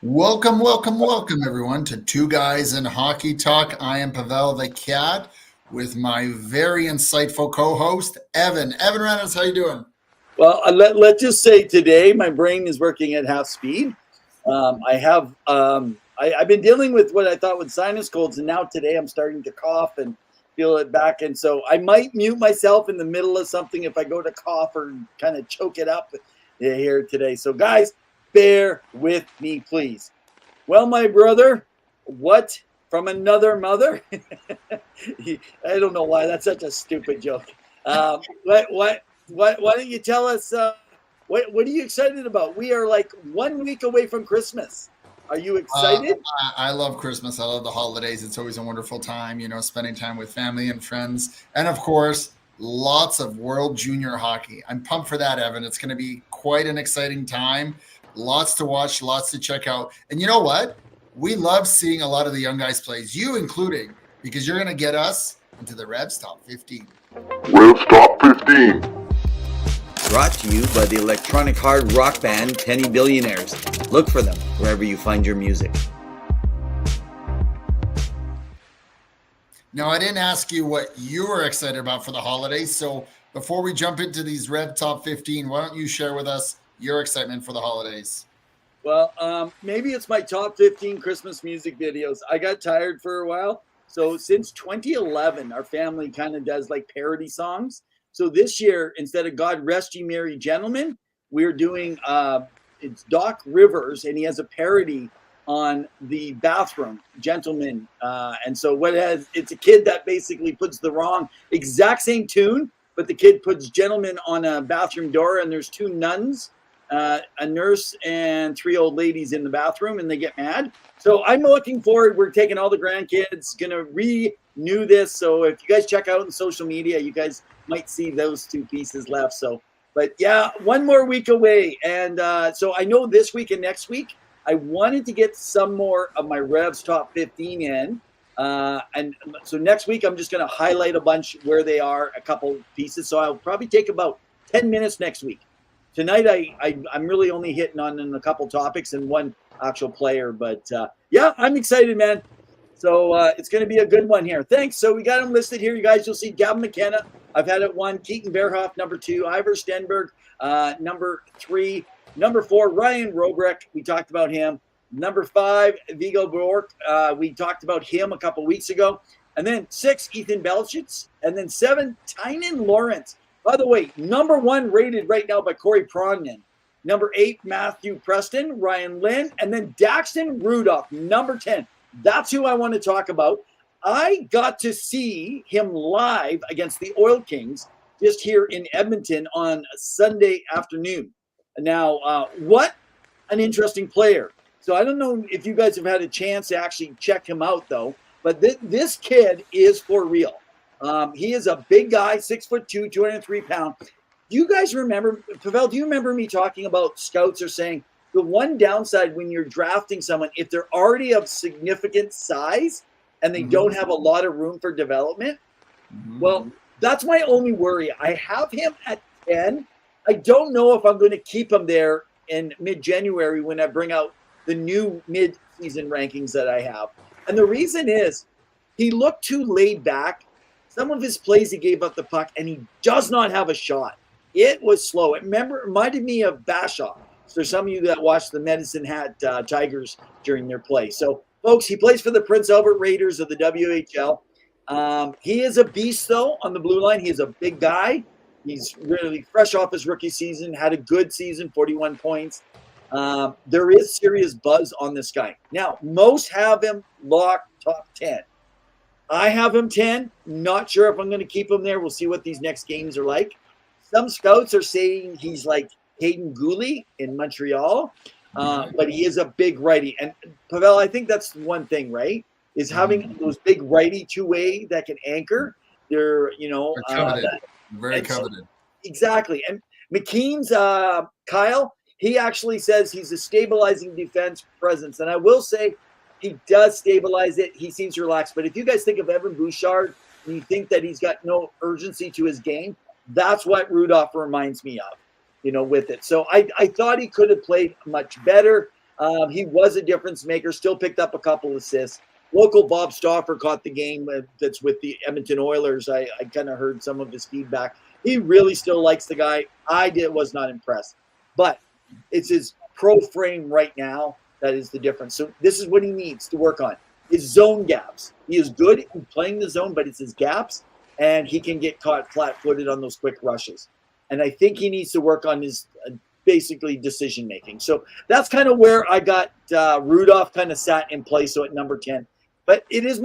Welcome, welcome, welcome, everyone, to Two Guys in Hockey Talk. I am Pawel the Cat with my very insightful co-host, Evan. Evan Renaerts, how you doing? Well, let's just say today my brain is working at half speed. I've been dealing with what I thought was sinus colds, and now today I'm starting to cough and feel it back. And so I might mute myself in the middle of something if I go to cough or kind of choke it up here today. So guys, bear with me, please. Well, my brother, what from another mother? I don't know why that's such a stupid joke. What? Why don't you tell us what are you excited about? We are like 1 week away from Christmas. Are you excited? I love Christmas. I love the holidays. It's always a wonderful time, spending time with family and friends. And of course, lots of World Junior Hockey. I'm pumped for that, Evan. It's going to be quite an exciting time. Lots to watch, lots to check out. And you know what? We love seeing a lot of the young guys play, you including, because you're going to get us into the Revs Top 15. Revs Top 15. Brought to you by the electronic hard rock band Penny Billionaires. Look for them wherever you find your music. Now, I didn't ask you what you were excited about for the holidays. So before we jump into these Rev Top 15, why don't you share with us your excitement for the holidays? Well, maybe it's my top 15 Christmas music videos. I got tired for a while. So since 2011, our family kind of does like parody songs. So this year, instead of God Rest Ye Merry Gentlemen, we're doing it's Doc Rivers, and he has a parody on the bathroom gentleman. And so it's a kid that basically puts the wrong exact same tune, but the kid puts gentleman on a bathroom door, and there's two nuns, a nurse, and three old ladies in the bathroom, and they get mad. So I'm looking forward. We're taking all the grandkids, gonna renew this. So if you guys check out on social media, you guys might see those two pieces left. So, but yeah, 1 more week away. And so I know this week and next week, I wanted to get some more of my Revs Top 15 in. And so next week, I'm just going to highlight a bunch where they are, a couple pieces. So I'll probably take about 10 minutes next week. Tonight, I'm really only hitting on a couple topics and one actual player. But yeah, I'm excited, man. So it's going to be a good one here. Thanks. So we got them listed here. You guys, you'll see Gavin McKenna. I've had it 1. Keaton Bearhoff, number 2. Ivor Stenberg, number 3. Number 4, Ryan Robrek. We talked about him. Number 5, Viggo Bork. We talked about him a couple weeks ago. And then 6, Ethan Belchitz. And then 7, Tynan Lawrence. By the way, number 1 rated right now by Corey Prongman. Number 8, Matthew Preston, Ryan Lynn. And then Daxton Rudolph, number 10. That's who I want to talk about. I got to see him live against the Oil Kings just here in Edmonton on Sunday afternoon. Now, what an interesting player. So I don't know if you guys have had a chance to actually check him out, though. But this kid is for real. He is a big guy, 6'2", 203 pounds. Do you guys remember, Pawel, do you remember me talking about scouts are saying the one downside when you're drafting someone, if they're already of significant size and they don't have a lot of room for development, well, that's my only worry. I have him at 10. I don't know if I'm going to keep him there in mid-January when I bring out the new mid-season rankings that I have. And the reason is he looked too laid back. Some of his plays, he gave up the puck, and he does not have a shot. It was slow. It reminded me of Bashaw. So there's some of you that watched the Medicine Hat Tigers during their play. So, folks, he plays for the Prince Albert Raiders of the WHL. He is a beast, though, on the blue line. He is a big guy. He's really fresh off his rookie season, had a good season, 41 points. There is serious buzz on this guy. Now, most have him locked top 10. I have him 10. Not sure if I'm going to keep him there. We'll see what these next games are like. Some scouts are saying he's like Hayden Gooley in Montreal, but he is a big righty. And Pawel, I think that's one thing, right? Is having those big righty two-way that can anchor. They're coveted. Very coveted. Exactly. And McKean's Kyle, he actually says he's a stabilizing defense presence. And I will say he does stabilize it. He seems relaxed. But if you guys think of Evan Bouchard and you think that he's got no urgency to his game, that's what Rudolph reminds me of, with it. So I thought he could have played much better. He was a difference maker, still picked up a couple assists. Local Bob Stauffer caught the game that's with the Edmonton Oilers. I kind of heard some of his feedback. He really still likes the guy. Was not impressed. But it's his pro frame right now that is the difference. So this is what he needs to work on. His zone gaps. He is good in playing the zone, but it's his gaps, and he can get caught flat-footed on those quick rushes. And I think he needs to work on his basically decision-making. So that's kind of where I got Rudolph kind of sat in place, so at number 10. But it is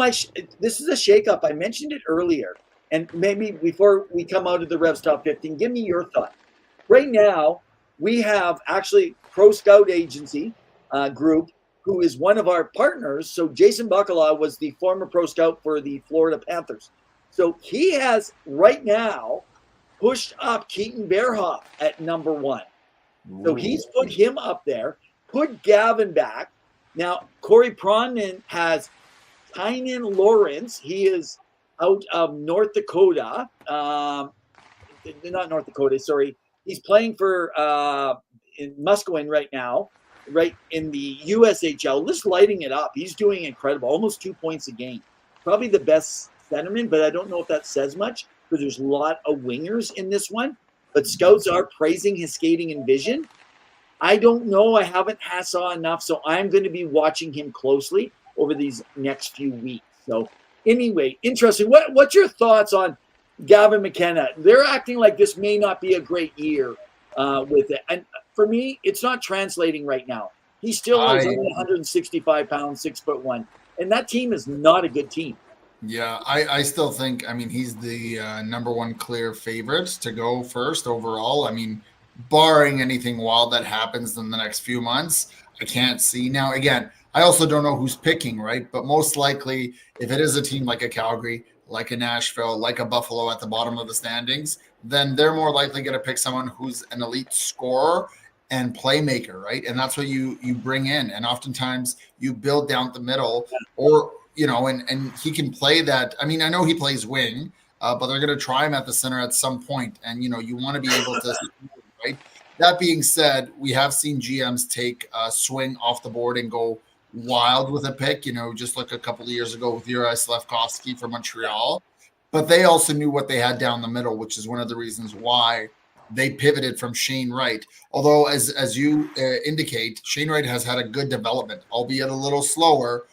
this is a shakeup. I mentioned it earlier. And maybe before we come out of the Revs Top 15, give me your thought. Right now, we have actually Pro Scout Agency group, who is one of our partners. So Jason Bacala was the former Pro Scout for the Florida Panthers. So he has right now pushed up Keaton Bearhoff at number 1. So he's put him up there, put Gavin back. Now, Corey Pronin has Tynan Lawrence. He is out of North Dakota. Not North Dakota, sorry. He's playing for in Musqueam right now, right in the USHL, just lighting it up. He's doing incredible, almost 2 points a game. Probably the best centerman, but I don't know if that says much because there's a lot of wingers in this one. But scouts are praising his skating and vision. I don't know. I haven't saw enough, so I'm going to be watching him closely over these next few weeks. So anyway, interesting. What's your thoughts on Gavin McKenna? They're acting like this may not be a great year with it. And for me, it's not translating right now. He's still only 165 pounds, 6'1", and that team is not a good team. Yeah, I still think, he's the number one clear favorite to go first overall. Barring anything wild that happens in the next few months, I can't see. Now, again, I also don't know who's picking, right? But most likely, if it is a team like a Calgary, like a Nashville, like a Buffalo at the bottom of the standings, then they're more likely going to pick someone who's an elite scorer and playmaker, right? And that's what you bring in. And oftentimes you build down the middle, or and he can play that. I know he plays wing, but they're going to try him at the center at some point. And, you want to be able to, right? That being said, we have seen GMs take a swing off the board and go wild with a pick, just like a couple of years ago with Juraj Slafkovsky for Montreal. But they also knew what they had down the middle, which is one of the reasons why they pivoted from Shane Wright. Although, as you indicate, Shane Wright has had a good development, albeit a little slower.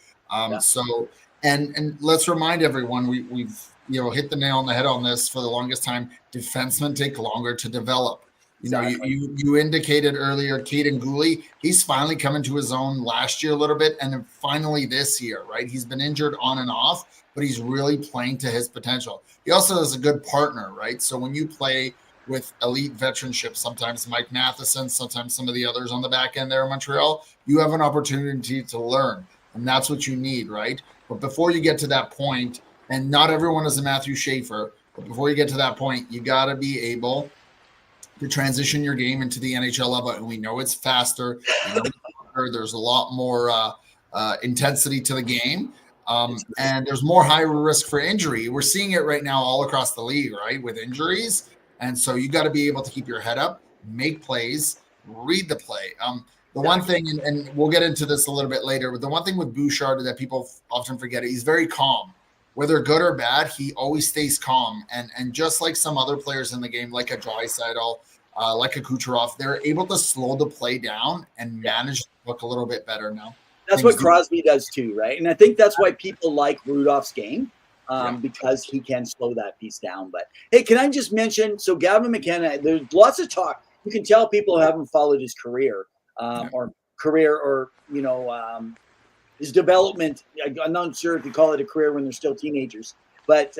So, and let's remind everyone, we've hit the nail on the head on this for the longest time. Defensemen take longer to develop. You indicated earlier, Caden Gooley, he's finally coming to his own last year a little bit, and then finally this year, right? He's been injured on and off, but he's really playing to his potential. He also is a good partner, right? So when you play with elite veteranship, sometimes Mike Matheson, sometimes some of the others on the back end there in Montreal, you have an opportunity to learn. And that's what you need, right? But before you get to that point, and not everyone is a Matthew Schaefer, but before you get to that point, you got to be able to transition your game into the NHL level. And we know it's faster. There's a lot more intensity to the game. And there's more high risk for injury. We're seeing it right now all across the league, right, with injuries. And so you got to be able to keep your head up, make plays, read the play. The one thing, and we'll get into this a little bit later, but the one thing with Bouchard that people often forget, he's very calm. Whether good or bad, he always stays calm. And just like some other players in the game, like a Draisaitl, like a Kucherov, they're able to slow the play down and manage the book a little bit better now. That's what Crosby does too, right? And I think that's why people like Rudolph's game, because he can slow that piece down. But, hey, can I just mention, so Gavin McKenna, there's lots of talk. You can tell people haven't followed his career. Or his development. I'm not sure if you call it a career when they're still teenagers, but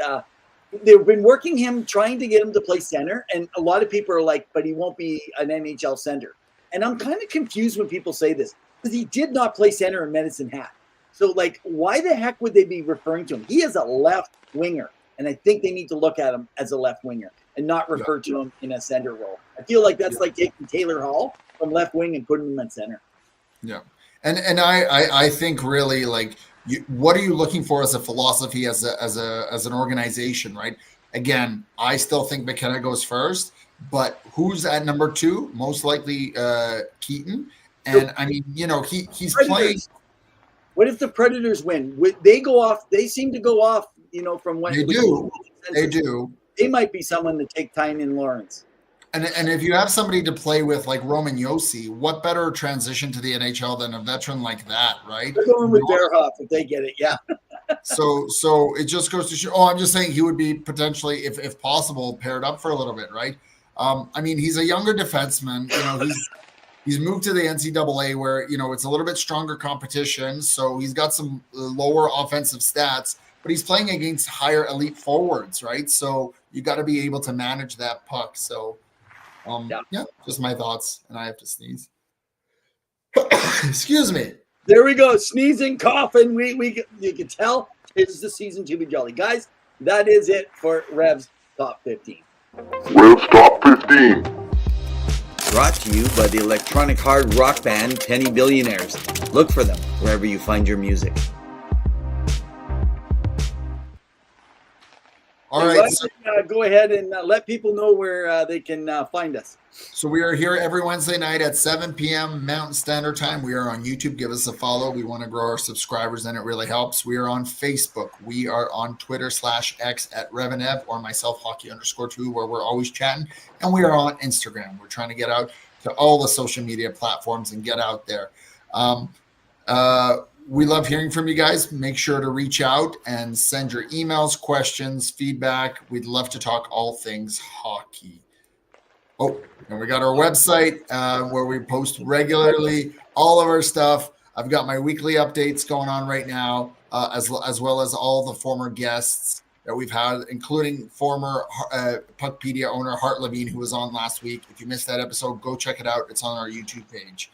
they've been working him, trying to get him to play center. And a lot of people are like, but he won't be an NHL center. And I'm kind of confused when people say this, because he did not play center in Medicine Hat. So, why the heck would they be referring to him? He is a left winger, and I think they need to look at him as a left winger and not refer to him in a center role. I feel like that's like taking Taylor Hall from left wing and putting him at center. Yeah. And I think really, what are you looking for as a philosophy, as an organization, right? Again, I still think McKenna goes first, but who's at number 2? Most likely Keaton. And I mean, he's playing. Predators. What if the Predators win? Would they go off? They seem to go off, from what They do. They do. They might be someone to take Tynan Lawrence. And if you have somebody to play with like Roman Yossi, what better transition to the NHL than a veteran like that, right? They're going with Bearhoff if they get it, yeah. So it just goes to show. I'm just saying he would be potentially, if possible, paired up for a little bit, right? I mean, he's a younger defenseman. He's moved to the NCAA where it's a little bit stronger competition, so he's got some lower offensive stats, but he's playing against higher elite forwards, right? So you got to be able to manage that puck. So. Yeah, just my thoughts, and I have to sneeze. Excuse me. There we go, sneezing, coughing. You can tell it's the season to be jolly, guys. That is it for Rev's Top 15. Rev's Top 15. Brought to you by the electronic hard rock band Penny Billionaires. Look for them wherever you find your music. All right. So, go ahead and let people know where they can find us. So we are here every Wednesday night at 7 p.m. Mountain Standard Time. We are on YouTube. Give us a follow. We want to grow our subscribers, and it really helps. We are on Facebook. We are on Twitter /X at Revenev or myself, hockey_2, where we're always chatting. And we are on Instagram. We're trying to get out to all the social media platforms and get out there. We love hearing from you guys. Make sure to reach out and send your emails, questions, feedback. We'd love to talk all things hockey. Oh, and we got our website where we post regularly all of our stuff. I've got my weekly updates going on right now, as well as all the former guests that we've had, including former Puckpedia owner Hart Levine, who was on last week. If you missed that episode, go check it out. It's on our YouTube page.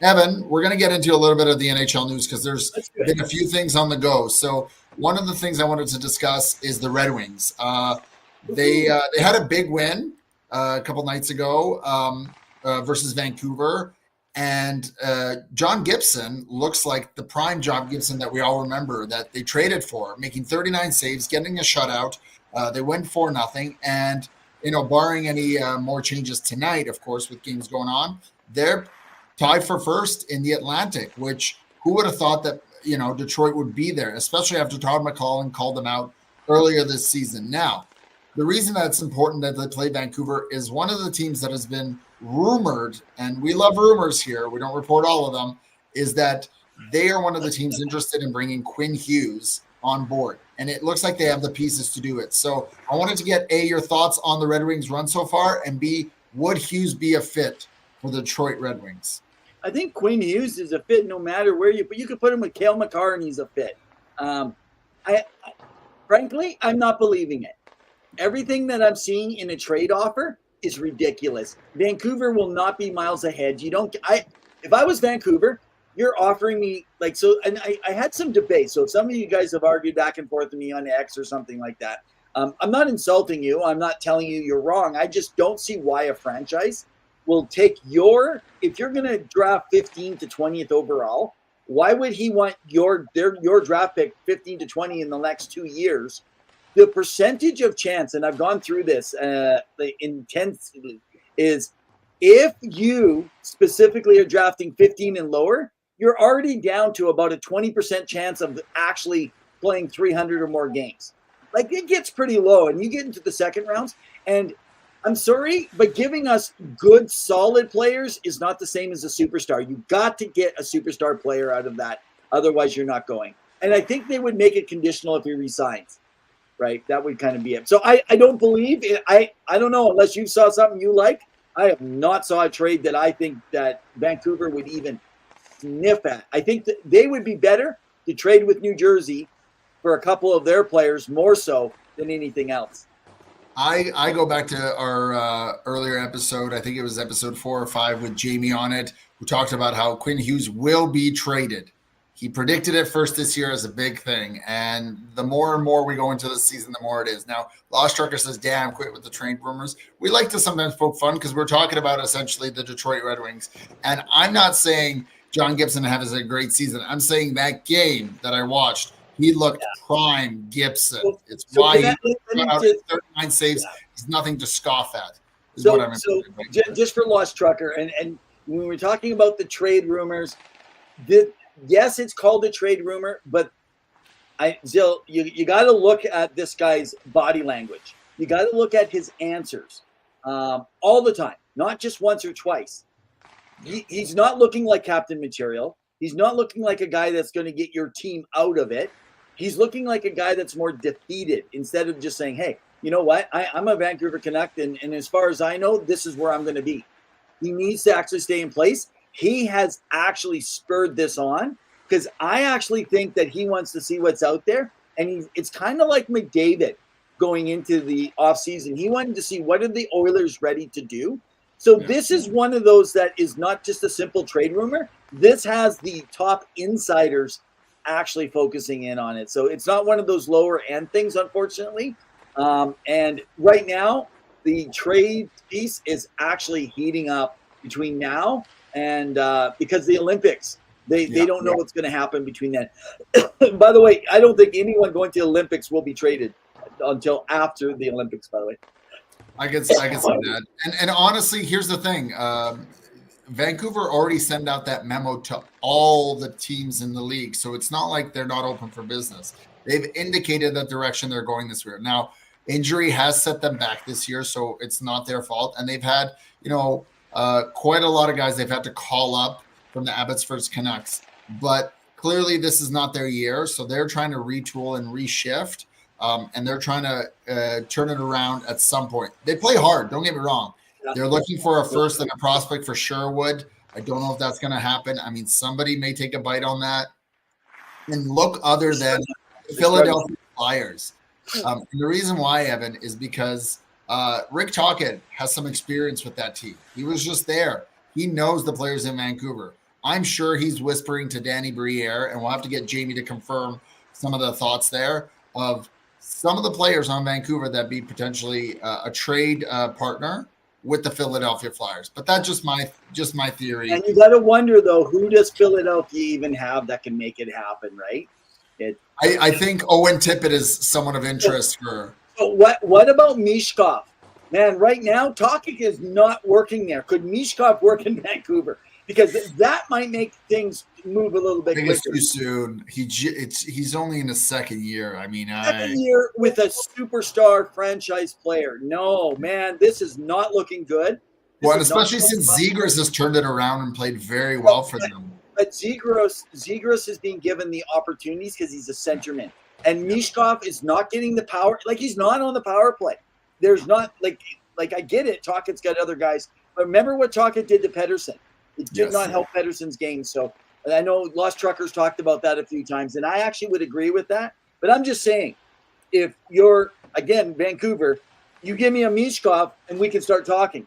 Evan, we're going to get into a little bit of the NHL news because there's been a few things on the go. So one of the things I wanted to discuss is the Red Wings. They had a big win a couple nights ago versus Vancouver. And John Gibson looks like the prime John Gibson that we all remember that they traded for, making 39 saves, getting a shutout. They win 4-0. And, barring any more changes tonight, of course, with games going on, they're tied for first in the Atlantic, which who would have thought that, Detroit would be there, especially after Todd McClellan called them out earlier this season. Now, the reason that it's important that they play Vancouver is one of the teams that has been rumored, and we love rumors here, we don't report all of them, is that they are one of the teams interested in bringing Quinn Hughes on board. And it looks like they have the pieces to do it. So I wanted to get A, your thoughts on the Red Wings run so far, and B, would Hughes be a fit for the Detroit Red Wings? I think Quinn Hughes is a fit no matter where but you could put him with Cale Makar and he's a fit. Frankly, I'm not believing it. Everything that I'm seeing in a trade offer is ridiculous. Vancouver will not be miles ahead. If I was Vancouver, you're offering me and I had some debate. So if some of you guys have argued back and forth with me on X or something like that, I'm not insulting you. I'm not telling you you're wrong. I just don't see why a franchise will take if you're going to draft 15th to 20th overall, why would he want your draft pick 15 to 20 in the next 2 years? The percentage of chance, and I've gone through this intensely, is if you specifically are drafting 15 and lower, you're already down to about a 20% chance of actually playing 300 or more games. It gets pretty low, and you get into the second rounds, and I'm sorry, but giving us good, solid players is not the same as a superstar. You got to get a superstar player out of that. Otherwise, you're not going. And I think they would make it conditional if he resigns, right? That would kind of be it. So I don't believe it. I don't know, unless you saw something you like. I have not saw a trade that I think that Vancouver would even sniff at. I think that they would be better to trade with New Jersey for a couple of their players more so than anything else. I go back to our earlier episode. I think it was episode 4 or 5 with Jamie on it, who talked about how Quinn Hughes will be traded. He predicted it first this year as a big thing. And the more and more we go into the season, the more it is. Now, Lost Trucker says, damn, quit with the trade rumors. We like to sometimes poke fun because we're talking about essentially the Detroit Red Wings. And I'm not saying John Gibson has a great season. I'm saying that game that I watched, he looked prime Gibson. It's why he got out 39 saves. He's nothing to scoff at. So just for Lost Trucker, and when we're talking about the trade rumors, yes, it's called a trade rumor, but you got to look at this guy's body language. You got to look at his answers all the time, not just once or twice. He's not looking like captain material. He's not looking like a guy that's going to get your team out of it. He's looking like a guy that's more defeated instead of just saying, hey, you know what? I'm a Vancouver Canuck, and as far as I know, this is where I'm going to be. He needs to actually stay in place. He has actually spurred this on because I actually think that he wants to see what's out there. And it's kind of like McDavid going into the offseason. He wanted to see what are the Oilers ready to do. So this is one of those that is not just a simple trade rumor. This has the top insiders actually focusing in on it. So it's not one of those lower end things, unfortunately. And right now, the trade piece is actually heating up between now and because the Olympics, they don't know what's going to happen between then. By the way, I don't think anyone going to the Olympics will be traded until after the Olympics, by the way. I can see that. And honestly, here's the thing. Vancouver already sent out that memo to all the teams in the league. So it's not like they're not open for business. They've indicated the direction they're going this year. Now, injury has set them back this year, so it's not their fault. And they've had, quite a lot of guys they've had to call up from the Abbotsford Canucks. But clearly this is not their year, so they're trying to retool and reshift. And they're trying to turn it around at some point. They play hard, don't get me wrong. They're looking for a first and a prospect for Sherwood. I don't know if that's going to happen. I mean, somebody may take a bite on that. And look other than Philadelphia Flyers. And the reason why, Evan, is because Rick Tocchet has some experience with that team. He was just there. He knows the players in Vancouver. I'm sure he's whispering to Danny Briere, and we'll have to get Jamie to confirm some of the thoughts there of some of the players on Vancouver that be potentially a trade partner with the Philadelphia Flyers. But that's just my theory. And you got to wonder, though, who does Philadelphia even have that can make it happen, right? I think Owen Tippett is someone of interest for. So what about Mishkov? Man, right now, Tocchet is not working there. Could Mishkov work in Vancouver? Because that might make things move a little bit quicker. I think it's too soon. He's only in his second year. I mean, second year with a superstar franchise player. No, man, this is not looking good. Well, and especially since Zegras has turned it around and played very well for them. But Zegras is being given the opportunities because he's a centerman. And Mishkov is not getting the power. Like, he's not on the power play. There's not, like I get it. Tocchet's got other guys. But remember what Tocchet did to Pettersson. It did not help Pettersson's game. So I know Lost Truckers talked about that a few times, and I actually would agree with that. But I'm just saying, if you're, again, Vancouver, you give me a Mishkov and we can start talking.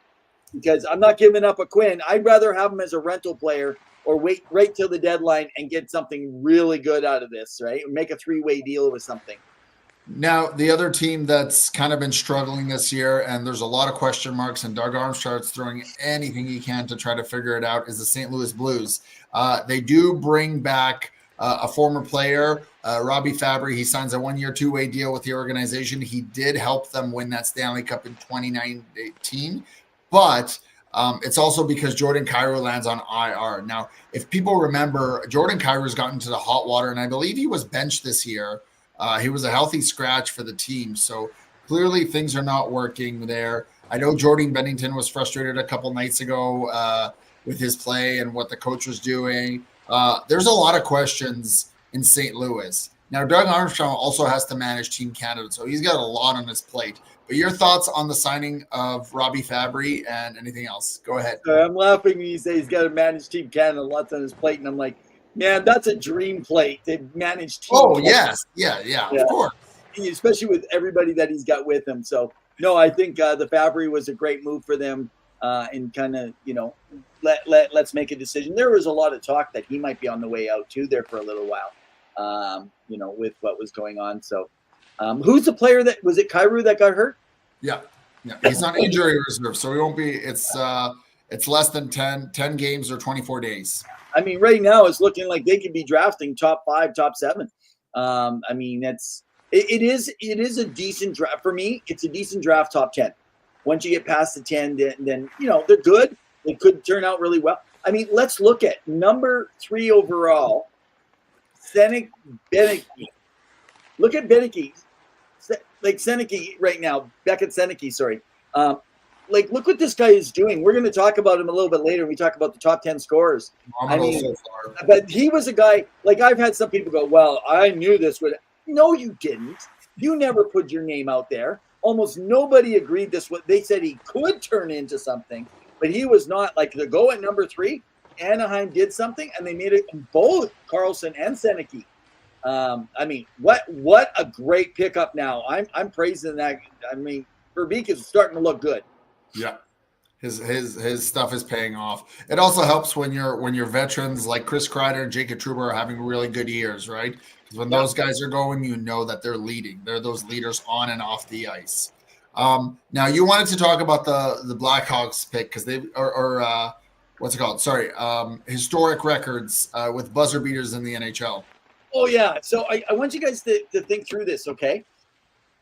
Because I'm not giving up a Quinn. I'd rather have him as a rental player or wait right till the deadline and get something really good out of this, right? Make a three-way deal with something. Now, the other team that's kind of been struggling this year, and there's a lot of question marks, and Doug Armstrong's throwing anything he can to try to figure it out, is the St. Louis Blues. They do bring back a former player, Robbie Fabry. He signs a 1-year, 2-way deal with the organization. He did help them win that Stanley Cup in 2019, but it's also because Jordan Kyrou lands on IR. Now, if people remember, Jordan Kyrou's gotten to the hot water, and I believe he was benched this year. He was a healthy scratch for the team. So clearly things are not working there. I know Jordan Bennington was frustrated a couple nights ago with his play and what the coach was doing. There's a lot of questions in St. Louis. Now, Doug Armstrong also has to manage Team Canada, so he's got a lot on his plate. But your thoughts on the signing of Robbie Fabry and anything else? Go ahead. I'm laughing when you say he's got to manage Team Canada, lots on his plate, and I'm like, man, that's a dream plate to manage team. Oh, yes. Yeah, of course. Especially with everybody that he's got with him. So, no, I think the Fabry was a great move for them and kind of, let's make a decision. There was a lot of talk that he might be on the way out, too, there for a little while, with what was going on. So, who's the player that – was it Kyrou that got hurt? Yeah. He's on injury reserve, so he won't be – it's less than 10 games or 24 days. I mean, right now it's looking like they could be drafting top 5, top 7. I mean, it is a decent draft for me. It's a decent draft, top 10. Once you get past the 10, then they're good. It could turn out really well. I mean, let's look at number 3 overall, Senek Beneke. Look at Beneke. Like Seneke right now, Beckett Seneke, sorry. Like, look what this guy is doing. We're going to talk about him a little bit later when we talk about the top 10 scorers. I mean, so but he was a guy, like I've had some people go, well, I knew this would. No, you didn't. You never put your name out there. Almost nobody agreed this. What they said he could turn into something, but he was not. Like the go at number 3, Anaheim did something, and they made it both Carlson and Seneke. I mean, what a great pickup now. I'm praising that. I mean, Verbeek is starting to look good. Yeah. His stuff is paying off. It also helps when your veterans like Chris Kreider and Jacob Trouba are having really good years, right? Because when those guys are going, you know that they're leading. They're those leaders on and off the ice. Now you wanted to talk about the Blackhawks pick because they what's it called? Sorry, historic records with buzzer beaters in the NHL. Oh yeah. So I want you guys to think through this, okay?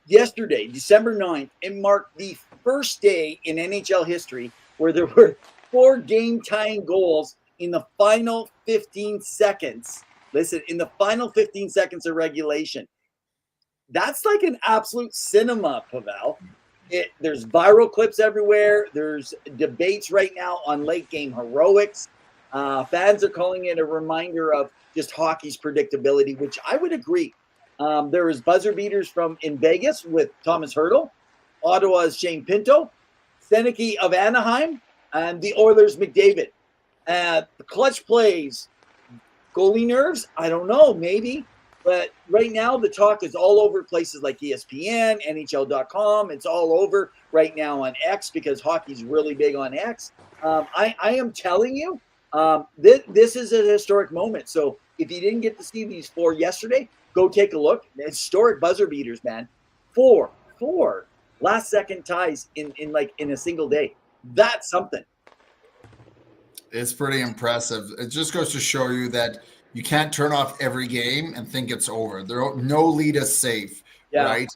Yesterday, December 9th, it marked the first day in NHL history where there were 4 game-tying goals in the final 15 seconds. Listen, in the final 15 seconds of regulation. That's like an absolute cinema, Pawel. There's viral clips everywhere. There's debates right now on late-game heroics. Fans are calling it a reminder of just hockey's predictability, which I would agree. There was buzzer beaters in Vegas with Thomas Hertl, Ottawa's Shane Pinto, Seneke of Anaheim, and the Oilers' McDavid. The clutch plays, goalie nerves, I don't know, maybe. But right now the talk is all over places like ESPN, NHL.com. It's all over right now on X because hockey's really big on X. I am telling you, this is a historic moment. So if you didn't get to see these 4 yesterday, go take a look. Historic buzzer beaters, man. 4 last second ties in a single day. That's something. It's pretty impressive. It just goes to show you that you can't turn off every game and think it's over. No lead is safe, right?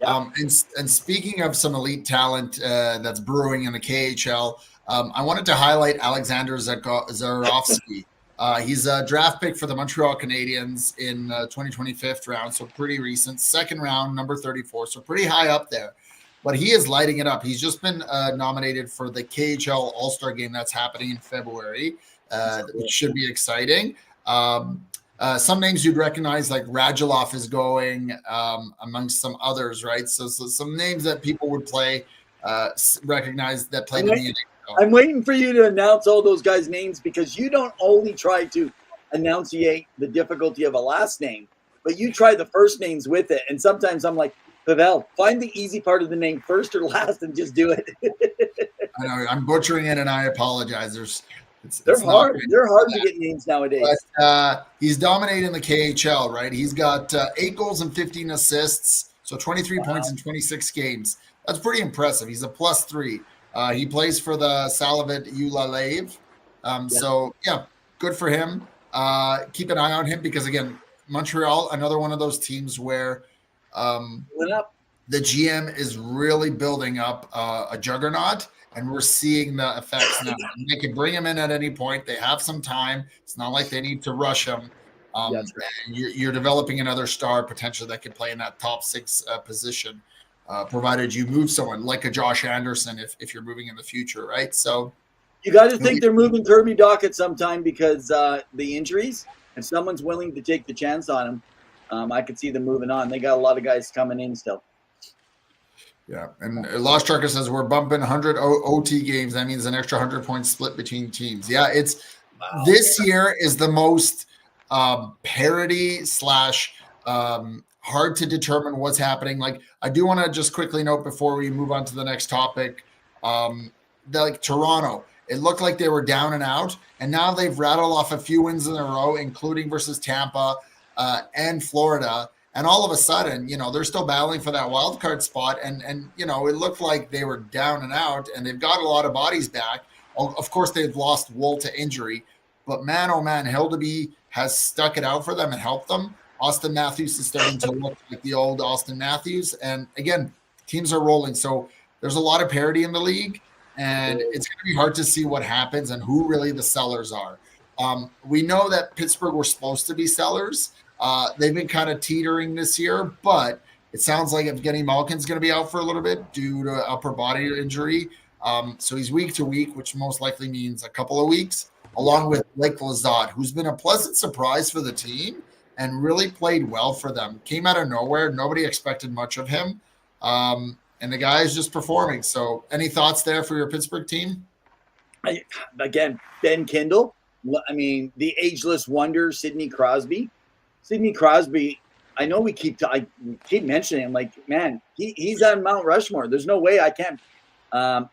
Yeah. And speaking of some elite talent that's brewing in the KHL, I wanted to highlight Alexander Zarovsky. He's a draft pick for the Montreal Canadiens in 2025th round, so pretty recent. Second round, number 34, so pretty high up there. But he is lighting it up. He's just been nominated for the KHL All-Star game that's happening in February, which should be exciting. Some names you'd recognize, like Radulov is going amongst some others, right? So some names that people would recognize that played in the NHL. I'm waiting for you to announce all those guys' names because you don't only try to enunciate the difficulty of a last name, but you try the first names with it. And sometimes I'm like, Pawel, find the easy part of the name first or last and just do it. I know I'm butchering it and I apologize. They're hard. They're hard to get names nowadays. But he's dominating the KHL, right? He's got 8 goals and 15 assists, so 23 points in 26 games. That's pretty impressive. He's a +3. He plays for the Salavat Ulalev. So, yeah, good for him. Keep an eye on him because, again, Montreal, another one of those teams where the GM is really building up a juggernaut, and we're seeing the effects now. They can bring him in at any point. They have some time. It's not like they need to rush him. You're developing another star potentially that could play in that top 6 position, provided you move someone like a Josh Anderson if you're moving in the future, right? So you got to think they're moving Kirby Dach at some time because the injuries. If someone's willing to take the chance on him, I could see them moving on. They got a lot of guys coming in still. Yeah, and Lost Trucker says we're bumping 100 OT games. That means an extra 100 points split between teams. Yeah, this year is the most parity / hard to determine what's happening. Like, I do want to just quickly note before we move on to the next topic, like Toronto, it looked like they were down and out, and now they've rattled off a few wins in a row, including versus Tampa and Florida. And all of a sudden, they're still battling for that wild card spot. And it looked like they were down and out, and they've got a lot of bodies back. Of course, they've lost Wool to injury. But man, oh man, Hildeby has stuck it out for them and helped them. Austin Matthews is starting to look like the old Austin Matthews. And again, teams are rolling. So there's a lot of parity in the league. and it's going to be hard to see what happens and who really the sellers are. We know that Pittsburgh were supposed to be sellers. They've been kind of teetering this year, but it sounds like Evgeny Malkin's going to be out for a little bit due to upper body injury. So he's week to week, which most likely means a couple of weeks, along with Blake Lizotte, who's been a pleasant surprise for the team and really played well for them. Came out of nowhere. Nobody expected much of him. And the guy is just performing. So any thoughts there for your Pittsburgh team? Again, Ben Kindle. I mean, the ageless wonder, Sidney Crosby. Sidney Crosby, I know I keep mentioning him. Like, man, he's on Mount Rushmore. There's no way I can't. I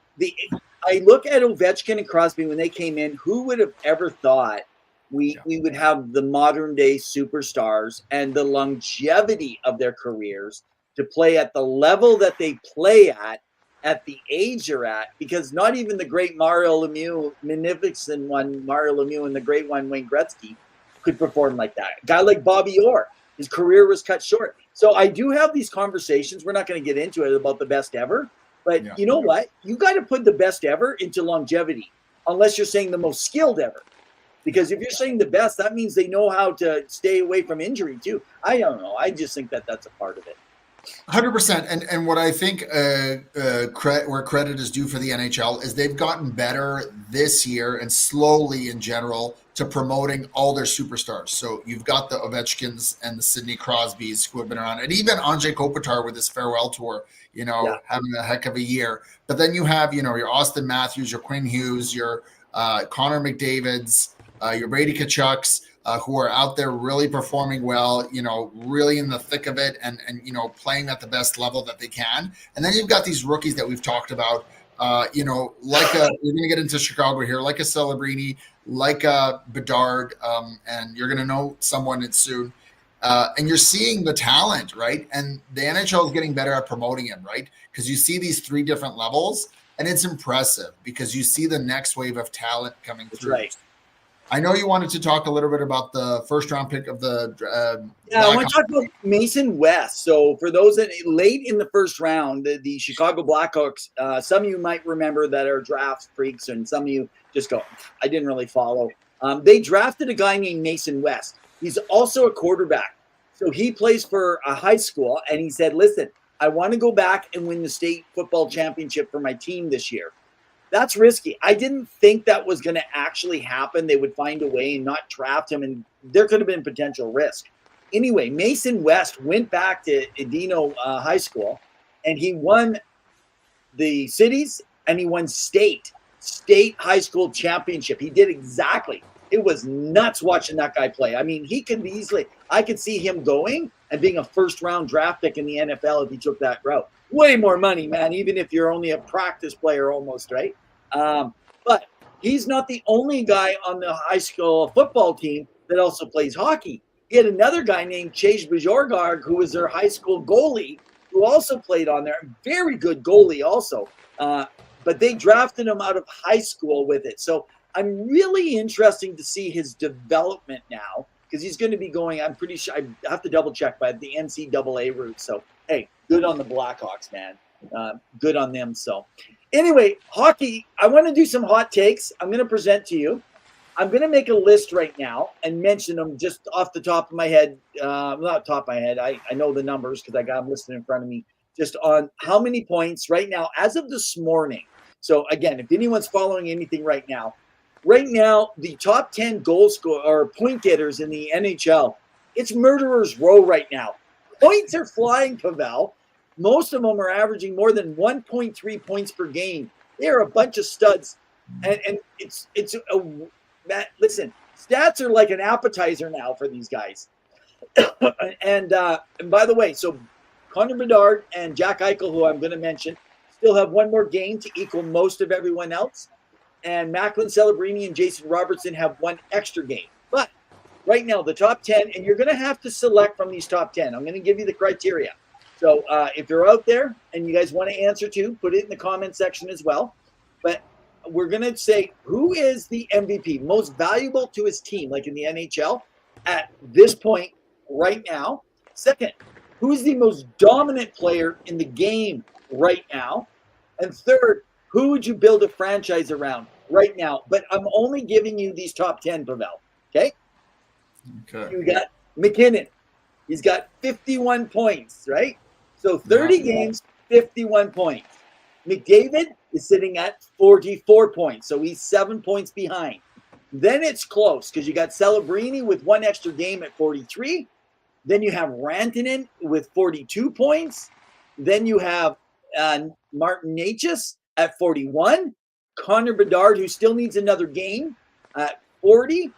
look at Ovechkin and Crosby when they came in. Who would have ever thought we would have the modern day superstars and the longevity of their careers to play at the level that they play at the age they're at? Because not even the great Mario Lemieux, magnificent one, Mario Lemieux, and the great one, Wayne Gretzky, could perform like that. A guy like Bobby Orr, his career was cut short. So I do have these conversations. We're not going to get into it about the best ever. But you know what? You got to put the best ever into longevity, unless you're saying the most skilled ever. Because if you're saying the best, that means they know how to stay away from injury too. I don't know. I just think that that's a part of it. 100%. And what I think where credit is due for the NHL is they've gotten better this year and slowly in general to promoting all their superstars. So you've got the Ovechkins and the Sidney Crosbys who have been around, and even Anze Kopitar with his farewell tour, having a heck of a year. But then you have, your Austin Matthews, your Quinn Hughes, your Connor McDavids, your Brady Kachucks, who are out there really performing well, really in the thick of it and playing at the best level that they can. And then you've got these rookies that we've talked about, we're going to get into Chicago here, like a Celebrini, like a Bedard, and you're going to know someone soon. And you're seeing the talent, right? And the NHL is getting better at promoting him, right? Because you see these 3 different levels, and it's impressive because you see the next wave of talent coming through. Right. I know you wanted to talk a little bit about the first round pick of the I want to talk about Mason West. So for those that late in the first round, the Chicago Blackhawks, some of you might remember that are draft freaks, and some of you just go, I didn't really follow. They drafted a guy named Mason West. He's also a quarterback. So he plays for a high school, and he said, listen, I want to go back and win the state football championship for my team this year. That's risky. I didn't think that was going to actually happen. They would find a way and not draft him, and there could have been potential risk. Anyway, Mason West went back to Edino High School, and he won the cities, and he won state high school championship. He did exactly. It was nuts watching that guy play. I mean, he could easily – I could see him going and being a first-round draft pick in the NFL if he took that route. Way more money, man, even if you're only a practice player almost, right? But he's not the only guy on the high school football team that also plays hockey. He had another guy named Chase Bajorgarg, who was their high school goalie, who also played on there. Very good goalie also. But they drafted him out of high school with it. So I'm really interested to see his development now, because he's going to be going, I'm pretty sure, I have to double check, by the NCAA route. So, hey, good on the Blackhawks, man. Good on them. So anyway, hockey, I want to do some hot takes. I'm going to present to you. I'm going to make a list right now and mention them just off the top of my head. Not top of my head. I know the numbers because I got them listed in front of me, just on how many points right now as of this morning. So again, if anyone's following anything right now, the top 10 goal scorer or point getters in the NHL, it's murderer's row right now. Points are flying, Pawel. Most of them are averaging more than 1.3 points per game. They're a bunch of studs. And listen, stats are like an appetizer now for these guys. and by the way, so Connor Bedard and Jack Eichel, who I'm going to mention, still have one more game to equal most of everyone else. And Macklin Celebrini and Jason Robertson have one extra game. But right now, the top 10, and you're going to have to select from these top 10. I'm going to give you the criteria. So if you're out there and you guys want to answer to, put it in the comment section as well. But we're going to say, who is the MVP, most valuable to his team, like in the NHL, at this point right now? Second, who is the most dominant player in the game right now? And third, Who would you build a franchise around right now? But I'm only giving you these top 10, Pawel. Okay? Okay. You got McKinnon. He's got 51 points, right? So 30 games, 51 points. McDavid is sitting at 44 points, so he's 7 points behind. Then it's close because you got Celebrini with one extra game at 43. Then you have Rantanen with 42 points. Then you have Martin Necas at 41. Connor Bedard, who still needs another game, at 40.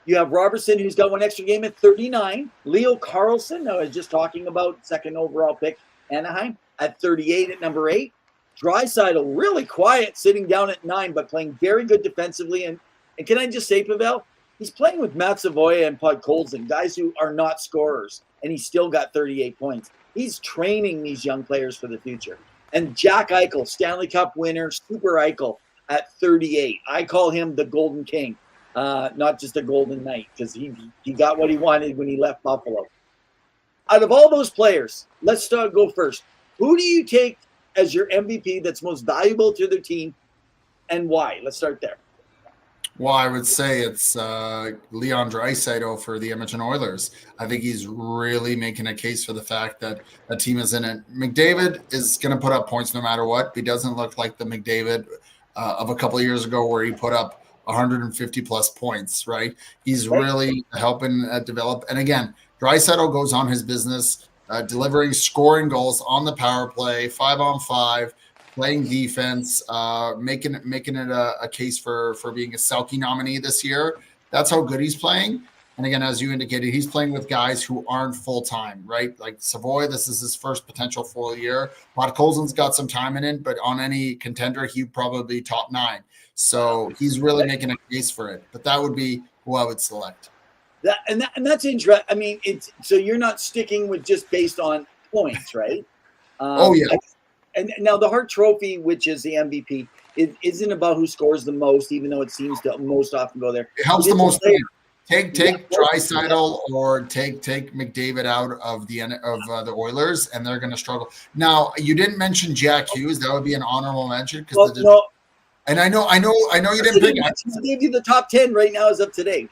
You have Robertson, who's got one extra game at 39. Leo Carlson, I was just talking about, second overall pick, Anaheim, at 38 at number 8. Draisaitl, really quiet, sitting down at 9, but playing very good defensively. And can I just say, Pawel, he's playing with Matt Savoia and Podkolzin, guys who are not scorers, and he's still got 38 points. He's training these young players for the future. And Jack Eichel, Stanley Cup winner, Super Eichel, at 38. I call him the Golden King. Not just a golden knight, because he got what he wanted when he left Buffalo. Out of all those players, let's go first. Who do you take as your MVP that's most valuable to their team, and why? Let's start there. Well, I would say it's Leon Draisaitl for the Edmonton Oilers. I think he's really making a case for the fact that a team is in it. McDavid is going to put up points no matter what. He doesn't look like the McDavid of a couple of years ago where he put up 150 plus points, right? He's really helping develop. And again, Draisaitl goes on his business, delivering, scoring goals on the power play, 5-on-5, playing defense, making it a case for being a Selke nominee this year. That's how good he's playing. And again, as you indicated, he's playing with guys who aren't full-time, right? Like Savoy, this is his first potential full year. Podkolzin's got some time in it, but on any contender, he'd probably be top 9. So he's really making a case for it. But that would be who I would select. That's interesting. I mean, it's so you're not sticking with just based on points, right? Oh, yeah. And now the Hart Trophy, which is the MVP, it isn't about who scores the most, even though it seems to most often go there. It helps the most. Take Draisaitl or take McDavid out of the Oilers, and they're going to struggle. Now, you didn't mention Jack Hughes. That would be an honorable mention because and I know you didn't pick. I gave you the top 10 right now as of today.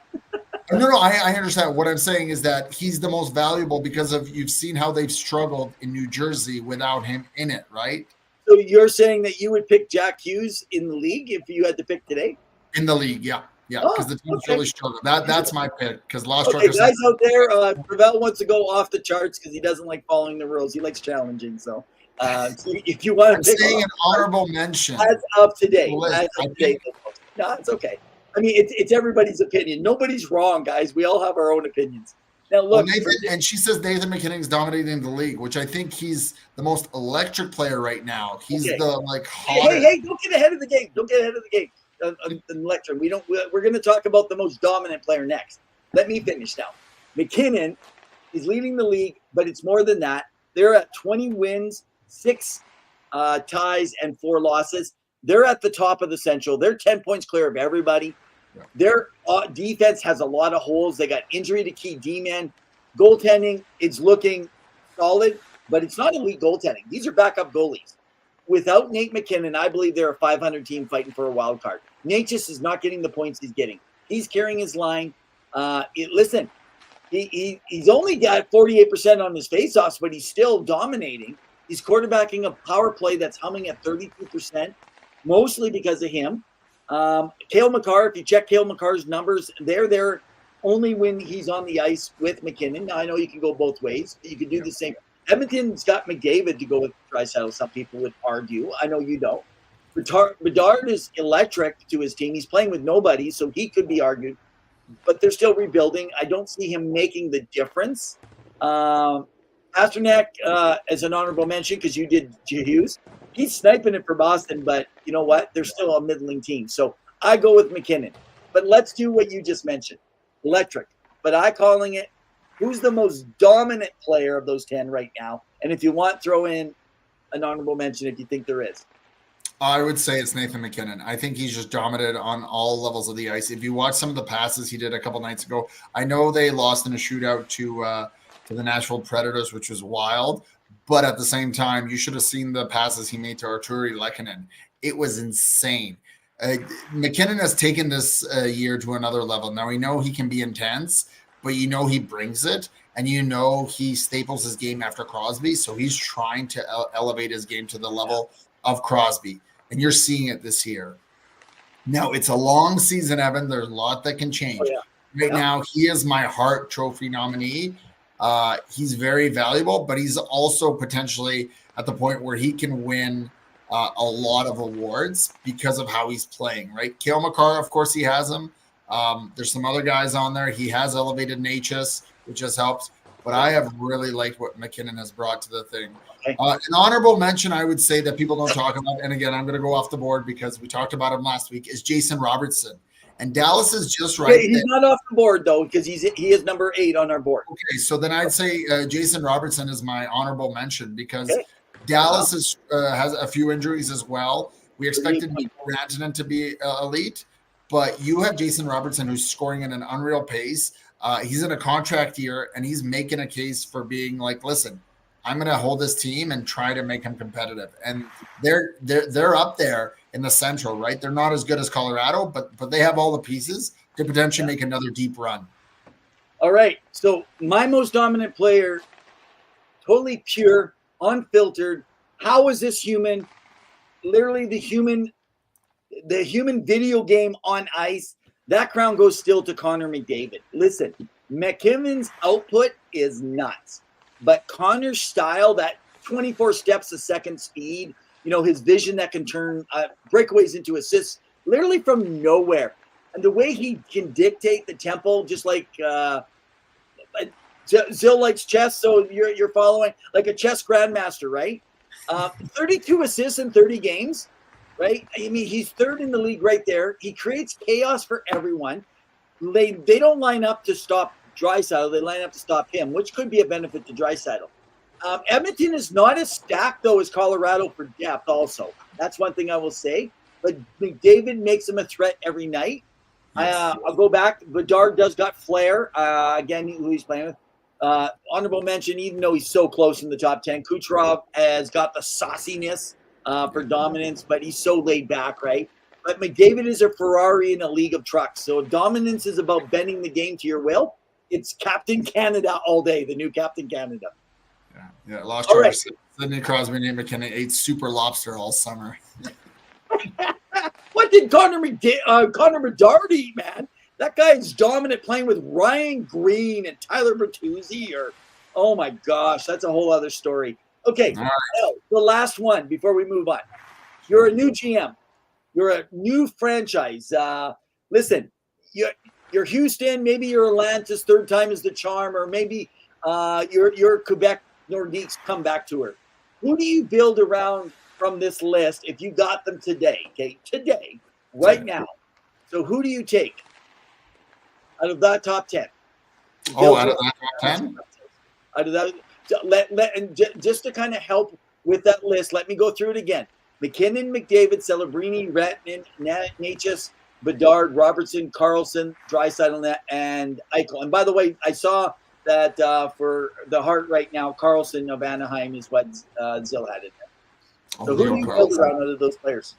No, I understand. What I'm saying is that he's the most valuable because you've seen how they've struggled in New Jersey without him in it, right? So you're saying that you would pick Jack Hughes in the league if you had to pick today? In the league, yeah. Yeah, because the team's really struggled. That's my pick. Because Lost Truckers. Guys out there, Pawel wants to go off the charts because he doesn't like following the rules. He likes challenging. So if you want to pick saying an honorable mention. As of today. No, it's okay. I mean, it's everybody's opinion. Nobody's wrong, guys. We all have our own opinions. Now, look. And she says Nathan McKinnon's dominating the league, which I think he's the most electric player right now. He's the hottest. Hey, don't get ahead of the game. Don't get ahead of the game. Electric. We're going to talk about the most dominant player next. Let me finish now. McKinnon is leading the league, but it's more than that. They're at 20 wins, 6 ties, and 4 losses. They're at the top of the Central. They're 10 points clear of everybody. Their defense has a lot of holes. They got injury to key D-men. Goaltending, it's looking solid, but it's not elite goaltending. These are backup goalies. Without Nate McKinnon, I believe they're a 500 team fighting for a wild card. Necas is not getting the points he's getting. He's carrying his line. Listen, he's only got 48% on his faceoffs, but he's still dominating. He's quarterbacking a power play that's humming at 32%, mostly because of him. Cale Makar, if you check Cale Makar's numbers, they're there only when he's on the ice with McKinnon. Now, I know you can go both ways. You could do the same. Edmonton's got McDavid to go with Draisaitl. Some people would argue. I know you don't. Bedard is electric to his team. He's playing with nobody, so he could be argued. But they're still rebuilding. I don't see him making the difference. Pasternak, as an honorable mention, because you did Hughes, he's sniping it for Boston, but you know what? They're still a middling team. So I go with McKinnon. But let's do what you just mentioned. Electric. But I'm calling it, who's the most dominant player of those 10 right now? And if you want, throw in an honorable mention if you think there is. I would say it's Nathan McKinnon. I think he's just dominated on all levels of the ice. If you watch some of the passes he did a couple nights ago, I know they lost in a shootout to the Nashville Predators, which was wild. But at the same time, you should have seen the passes he made to Arturi Lehkonen. It was insane. McKinnon has taken this year to another level. Now we know he can be intense, but he brings it, and he staples his game after Crosby. So he's trying to elevate his game to the level of Crosby, and you're seeing it this year. Now it's a long season, Evan. There's a lot that can change. Oh, yeah. Right now, he is my Hart Trophy nominee. He's very valuable, but he's also potentially at the point where he can win a lot of awards because of how he's playing, right? Cale Makar, of course, he has him. There's some other guys on there. He has elevated Natchez, which just helps. But I have really liked what McKinnon has brought to the thing. Okay. An honorable mention, I would say, that people don't talk about, and again, I'm going to go off the board because we talked about him last week, is Jason Robertson. And Dallas is just right. He's not off the board, though, because he is number 8 on our board. Okay, so then I'd say Jason Robertson is my honorable mention because Dallas has a few injuries as well. We expected Rantanen to be elite, but you have Jason Robertson who's scoring at an unreal pace. He's in a contract year, and he's making a case for being like, listen, I'm going to hold this team and try to make them competitive. And they're up there in the Central, right? They're not as good as Colorado, but they have all the pieces to potentially make another deep run. All right. So my most dominant player, totally pure, unfiltered. How is this human? Literally the human video game on ice. That crown goes still to Connor McDavid. Listen, McKinnon's output is nuts. But Connor's style, that 24 steps a second speed, his vision that can turn breakaways into assists, literally from nowhere. And the way he can dictate the tempo, just like Zill likes chess, so you're following like a chess grandmaster, right? 32 assists in 30 games, right? I mean, he's third in the league right there. He creates chaos for everyone. They don't line up to stop Draisaitl, they line up to stop him, which could be a benefit to Draisaitl. Edmonton is not as stacked, though, as Colorado for depth also. That's one thing I will say. But McDavid makes him a threat every night. I'll go back. Bedard does got flair. Again, who he's playing with. Honorable mention, even though he's so close in the top 10, Kucherov has got the sauciness for dominance, but he's so laid back, right? But McDavid is a Ferrari in a league of trucks. So if dominance is about bending the game to your will, it's Captain Canada all day, the new Captain Canada. Yeah. Lost all right. Sidney Crosby and McKinnon ate super lobster all summer. What did Connor Bedard eat, man? That guy is dominant playing with Ryan Green and Tyler Bertuzzi. Oh my gosh, that's a whole other story. Okay, right. Now, the last one before we move on. You're a new GM. You're a new franchise. Listen, you're Houston, maybe you're Atlanta's third time is the charm, or maybe you're Quebec Nordiques come back to her. Who do you build around from this list if you got them today? Okay, today, right now. So who do you take out of that top 10? Out of that top 10? Out of that, just to kind of help with that list, let me go through it again. McKinnon, McDavid, Celebrini, Rantanen, Natchez, Bedard, Robertson, Carlson, Draisaitl, and Eichel. And by the way, I saw that for the Hart right now, Carlson of Anaheim is what Zill had in there. So who do you build around out of those players?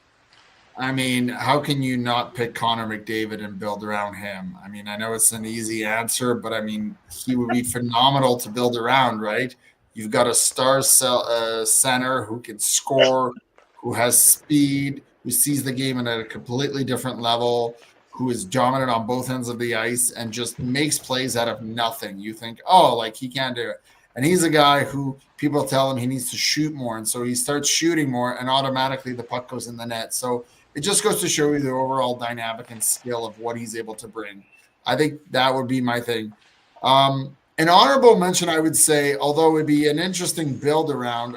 I mean, how can you not pick Connor McDavid and build around him? I mean, I know it's an easy answer, but I mean, he would be phenomenal to build around, right? You've got a star center who can score, who has speed, who sees the game at a completely different level, who is dominant on both ends of the ice and just makes plays out of nothing. You think, he can't do it. And he's a guy who people tell him he needs to shoot more. And so he starts shooting more and automatically the puck goes in the net. So it just goes to show you the overall dynamic and skill of what he's able to bring. I think that would be my thing. An honorable mention, I would say, although it would be an interesting build around,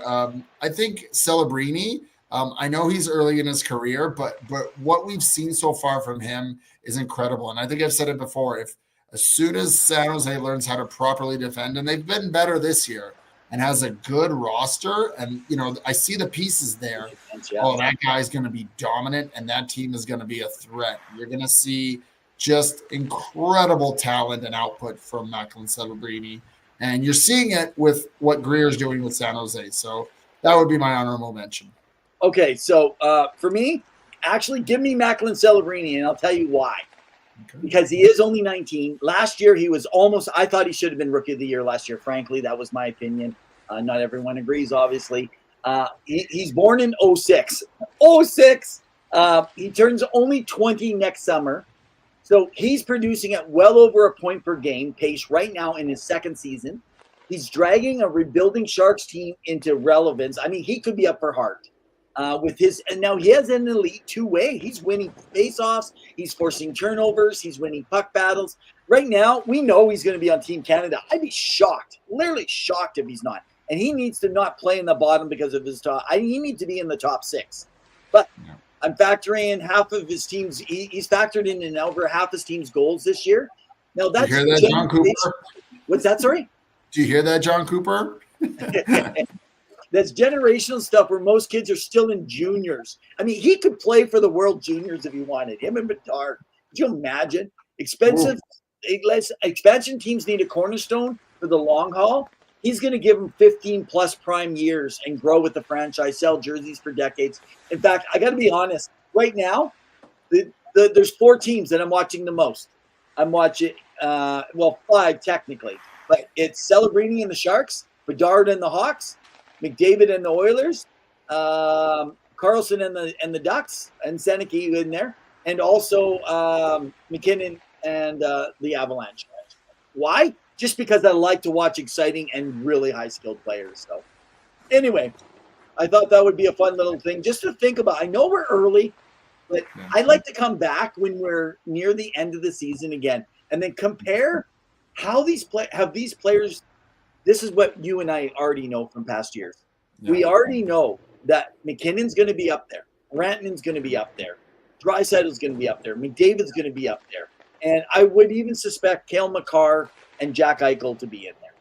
I think Celebrini. I know he's early in his career, but what we've seen so far from him is incredible. And I think I've said it before, as soon as San Jose learns how to properly defend, and they've been better this year, and has a good roster, and I see the pieces there. That guy's going to be dominant, and that team is going to be a threat. You're going to see just incredible talent and output from Macklin Celebrini, and you're seeing it with what Greer's doing with San Jose. So that would be my honorable mention. Okay, so for me, actually, give me Macklin Celebrini, and I'll tell you why. Okay. Because he is only 19. Last year, he was almost, I thought he should have been Rookie of the Year last year. Frankly, that was my opinion. Not everyone agrees, obviously. He's born in 06. 06! He turns only 20 next summer. So he's producing at well over a point per game pace right now in his second season. He's dragging a rebuilding Sharks team into relevance. I mean, he could be up for Hart. With his, and now he has an elite two-way. He's winning face-offs. He's forcing turnovers. He's winning puck battles. Right now, we know he's going to be on Team Canada. I'd be shocked, literally shocked if he's not. And he needs to not play in the bottom because of his top. He needs to be in the top 6. But I'm factoring in half of his team's. He's factored in over half his team's goals this year. Now that's. You hear that, John Cooper? What's that? Sorry. Do you hear that, John Cooper? That's generational stuff where most kids are still in juniors. I mean, he could play for the World Juniors if he wanted. Him and Bedard. Could you imagine? Expansion teams need a cornerstone for the long haul. He's going to give them 15-plus prime years and grow with the franchise, sell jerseys for decades. In fact, I got to be honest. Right now, there's 4 teams that I'm watching the most. I'm watching, 5 technically. But it's Celebrini and the Sharks, Bedard and the Hawks, McDavid and the Oilers, Carlson and the Ducks, and Seneca in there, and also McKinnon and the Avalanche. Why? Just because I like to watch exciting and really high-skilled players. So anyway, I thought that would be a fun little thing just to think about. I know we're early, but I'd like to come back when we're near the end of the season again and then compare how these players. This is what you and I already know from past years. Yeah. We already know that McKinnon's going to be up there. Rantanen's going to be up there. Draisaitl's going to be up there. McDavid's going to be up there. And I would even suspect Cale Makar and Jack Eichel to be in there.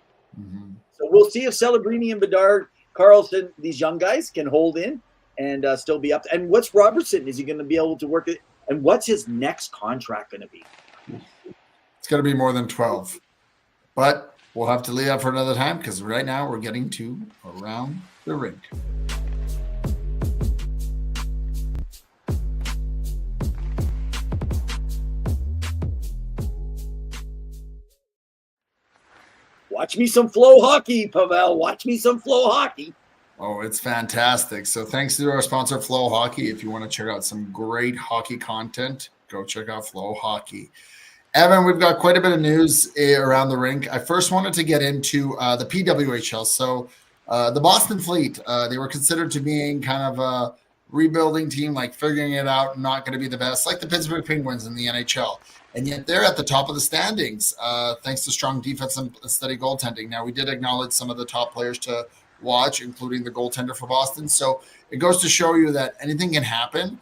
Mm-hmm. So we'll see if Celebrini and Bedard, Carlson, these young guys can hold in and still be up. And what's Robertson? Is he going to be able to work it? And what's his next contract going to be? It's going to be more than 12. But we'll have to leave that for another time because right now we're getting to Around the Rink. Watch me some Flow hockey, Pawel. Watch me some Flow hockey. Oh, it's fantastic. So thanks to our sponsor, Flow Hockey. If you want to check out some great hockey content, go check out Flow Hockey. Evan, we've got quite a bit of news around the rink. I first wanted to get into the PWHL. So the Boston Fleet, they were considered to being kind of a rebuilding team, like figuring it out, not going to be the best, like the Pittsburgh Penguins in the NHL. And yet they're at the top of the standings, thanks to strong defense and steady goaltending. Now, we did acknowledge some of the top players to watch, including the goaltender for Boston. So it goes to show you that anything can happen.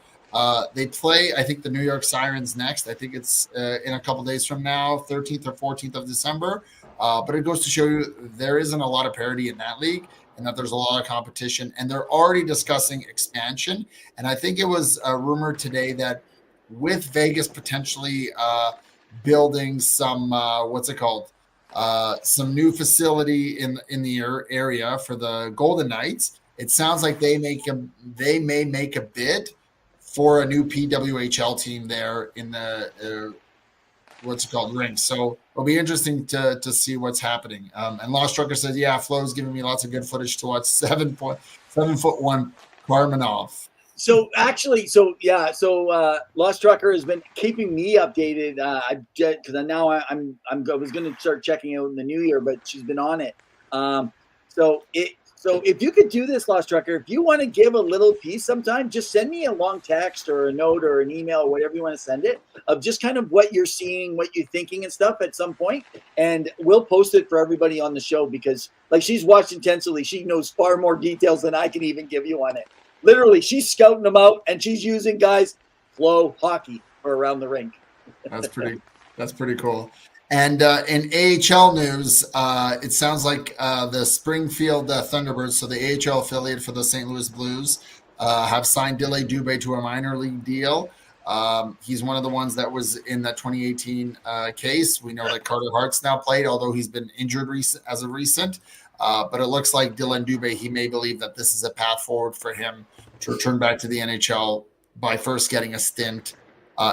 They play, I think, the New York Sirens next. I think it's in a couple days from now, 13th or 14th of December. But it goes to show you there isn't a lot of parity in that league and that there's a lot of competition. And they're already discussing expansion. And I think it was rumored today that with Vegas potentially building some, some new facility in the area for the Golden Knights, it sounds like they may make a bid for a new PWHL team there in the rink. So it'll be interesting to see what's happening. And Lost Trucker says, yeah, Flo's giving me lots of good footage to watch. 7'1" Karmanov. So Lost Trucker has been keeping me updated. Because now I was going to start checking out in the new year, but she's been on it. So if you could do this, Lost Trucker, if you want to give a little piece sometime, just send me a long text or a note or an email or whatever you want to send it of just kind of what you're seeing, what you're thinking and stuff at some point. And we'll post it for everybody on the show because like she's watched intensely. She knows far more details than I can even give you on it. Literally, she's scouting them out and she's using guys Flow Hockey for Around the Rink. That's pretty cool. And in AHL news, it sounds like the Springfield Thunderbirds, so the AHL affiliate for the St. Louis Blues, have signed Dile Dubé to a minor league deal. He's one of the ones that was in that 2018 case. We know that Carter Hart's now played, although he's been injured as of recent. But it looks like Dylan Dubé, he may believe that this is a path forward for him to return back to the NHL by first getting a stint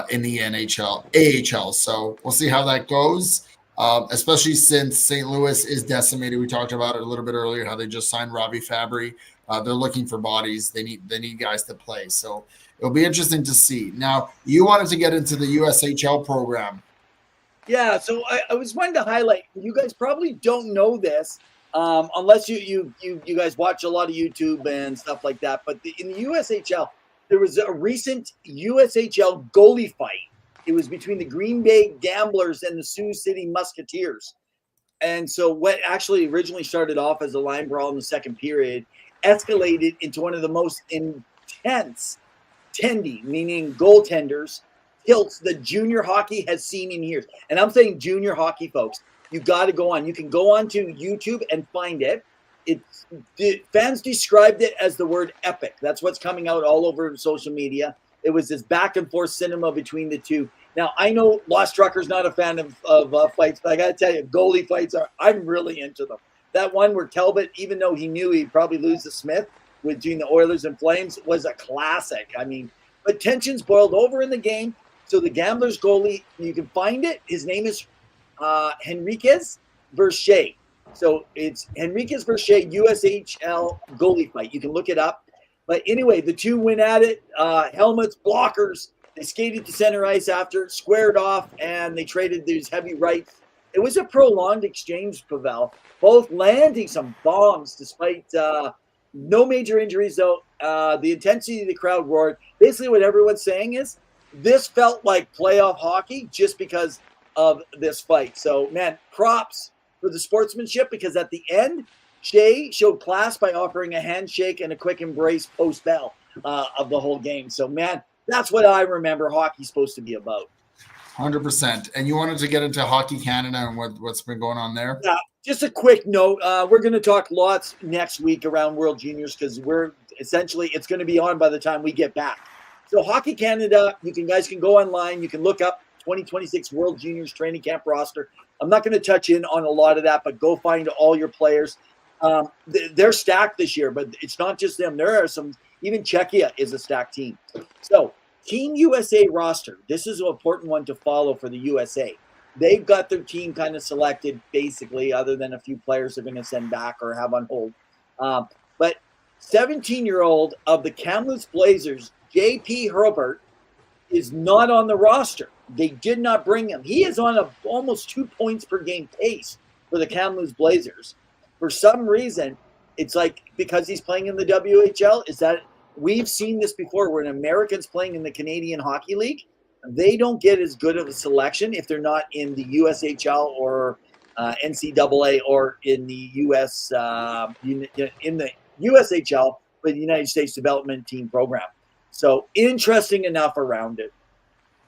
in the AHL. So we'll see how that goes, especially since St. Louis is decimated. We talked about it a little bit earlier, how they just signed Robbie Fabry. They're looking for bodies. They need guys to play. So it'll be interesting to see. Now, you wanted to get into the USHL program. Yeah, so I was wanting to highlight. You guys probably don't know this, unless you guys watch a lot of YouTube and stuff like that. But in the USHL, there was a recent USHL goalie fight. It was between the Green Bay Gamblers and the Sioux City Musketeers. And so what actually originally started off as a line brawl in the second period escalated into one of the most intense tendy, meaning goaltenders, tilts that junior hockey has seen in years. And I'm saying junior hockey, folks. You got to go on. You can go on to YouTube and find it. Fans described it as the word epic. That's what's coming out all over social media. It was this back and forth cinema between the two. Now, I know Lost Trucker's not a fan of fights, but I got to tell you, goalie fights I'm really into them. That one where Talbot, even though he knew he'd probably lose to Smith between the Oilers and Flames, was a classic. I mean, but tensions boiled over in the game. So the Gamblers goalie, you can find it. His name is Henriquez Verche. So it's Henriquez Verche USHL goalie fight. You can look it up. But anyway, the two went at it. Helmets, blockers. They skated to center ice after, squared off, and they traded these heavy rights. It was a prolonged exchange, Pawel. Both landing some bombs despite no major injuries, though. The intensity of the crowd roared. Basically, what everyone's saying is this felt like playoff hockey just because of this fight. So, man, props for the sportsmanship, because at the end, Shea showed class by offering a handshake and a quick embrace post-bell of the whole game. So, man, that's what I remember hockey's supposed to be about. 100%. And you wanted to get into Hockey Canada and what's been going on there? Yeah, just a quick note. We're going to talk lots next week around World Juniors, because it's going to be on by the time we get back. So Hockey Canada, guys can go online. You can look up 2026 World Juniors training camp roster. I'm not going to touch in on a lot of that, but go find all your players. They're stacked this year, but it's not just them. There are some, even Czechia is a stacked team. So Team USA roster, this is an important one to follow for the USA. They've got their team kind of selected, basically, other than a few players they're going to send back or have on hold. But 17-year-old of the Kamloops Blazers, J.P. Herbert, is not on the roster. They did not bring him. He is on almost 2 points per game pace for the Kamloops Blazers. For some reason, it's like because he's playing in the WHL, is that we've seen this before when Americans playing in the Canadian Hockey League, they don't get as good of a selection if they're not in the USHL or NCAA or in the US in the USHL, but the United States Development Team program. So interesting enough around it.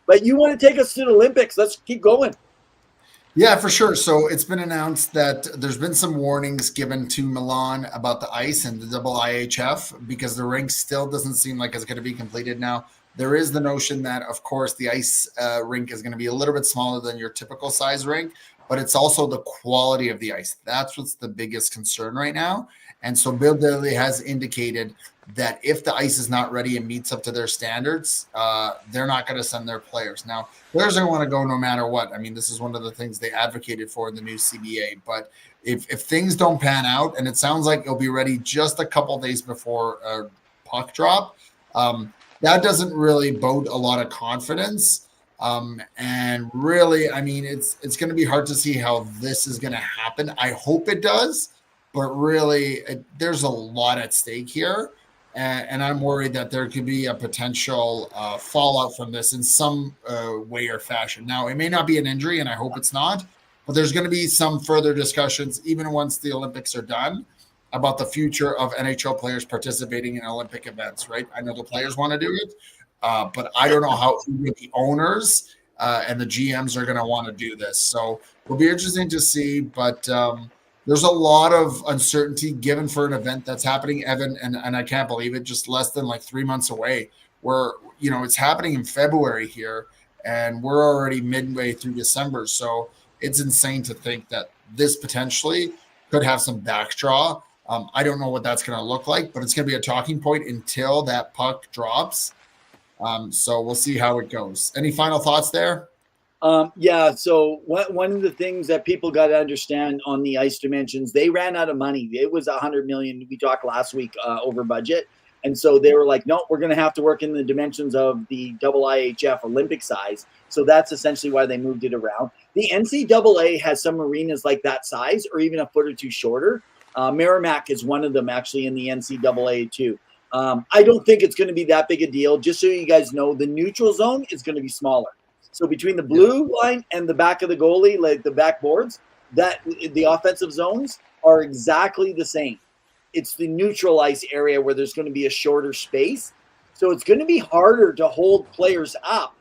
But you want to take us to the Olympics? Let's keep going. Yeah, for sure. So it's been announced that there's been some warnings given to Milan about the ice and the IIHF because the rink still doesn't seem like it's going to be completed now. There is the notion that, of course, the ice rink is going to be a little bit smaller than your typical size rink, but it's also the quality of the ice. That's what's the biggest concern right now. And so Bill Daly has indicated that if the ice is not ready and meets up to their standards, they're not going to send their players. Now, players are going to want to go no matter what. I mean, this is one of the things they advocated for in the new CBA. But if things don't pan out, and it sounds like it'll be ready just a couple days before puck drop, that doesn't really bode a lot of confidence. And really, I mean, it's going to be hard to see how this is going to happen. I hope it does, but really, there's a lot at stake here. And I'm worried that there could be a potential fallout from this in some way or fashion. Now, it may not be an injury, and I hope it's not, but there's going to be some further discussions, even once the Olympics are done, about the future of NHL players participating in Olympic events, right? I know the players want to do it, but I don't know how the owners and the GMs are going to want to do this. So it'll be interesting to see, but there's a lot of uncertainty given for an event that's happening, Evan, and I can't believe it, just less than like 3 months away, where, you know, it's happening in February here, and we're already midway through December. So it's insane to think that this potentially could have some backdraw. I don't know what that's going to look like, but it's going to be a talking point until that puck drops. So we'll see how it goes. Any final thoughts there? Yeah. So one of the things that people got to understand on the ice dimensions, they ran out of money. It was $100 million. We talked last week over budget. And so they were like, no, we're going to have to work in the dimensions of the IIHF Olympic size. So that's essentially why they moved it around. The NCAA has some arenas like that size or even a foot or two shorter. Merrimack is one of them actually in the NCAA too. I don't think it's going to be that big a deal. Just so you guys know, the neutral zone is going to be smaller. So between the blue line and the back of the goalie, like the backboards, that the offensive zones are exactly the same. It's the neutral ice area where there's going to be a shorter space. So it's going to be harder to hold players up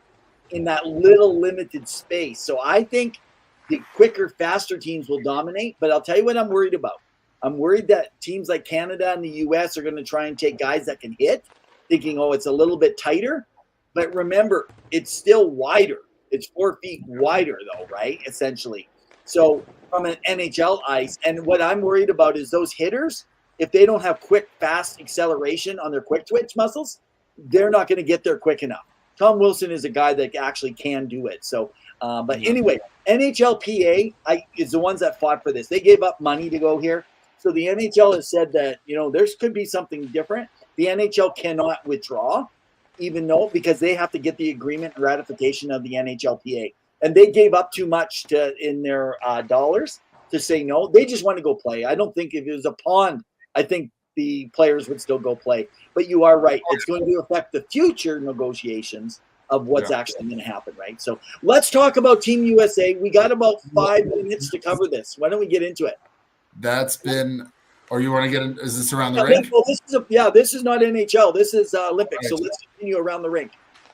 in that little limited space. So I think the quicker, faster teams will dominate. But I'll tell you what I'm worried about. I'm worried that teams like Canada and the U.S. are going to try and take guys that can hit, thinking, oh, it's a little bit tighter. But remember, it's still wider. It's 4 feet wider, though, right? Essentially. So from an NHL ice, and what I'm worried about is those hitters, if they don't have quick, fast acceleration on their quick twitch muscles, they're not going to get there quick enough. Tom Wilson is a guy that actually can do it. So, but anyway, NHLPA is the ones that fought for this. They gave up money to go here. So the NHL has said that, there could be something different. The NHL cannot withdraw, even though, because they have to get the agreement and ratification of the NHLPA. And they gave up too much in their dollars to say no. They just want to go play. I don't think if it was a pond, I think the players would still go play. But you are right. It's going to affect the future negotiations of what's actually going to happen, right? So let's talk about Team USA. We got about 5 minutes to cover this. Why don't we get into it? That's been, or you want to get in, is this around the rink? Well, this is not NHL. This is Olympics. So let's continue around the rink.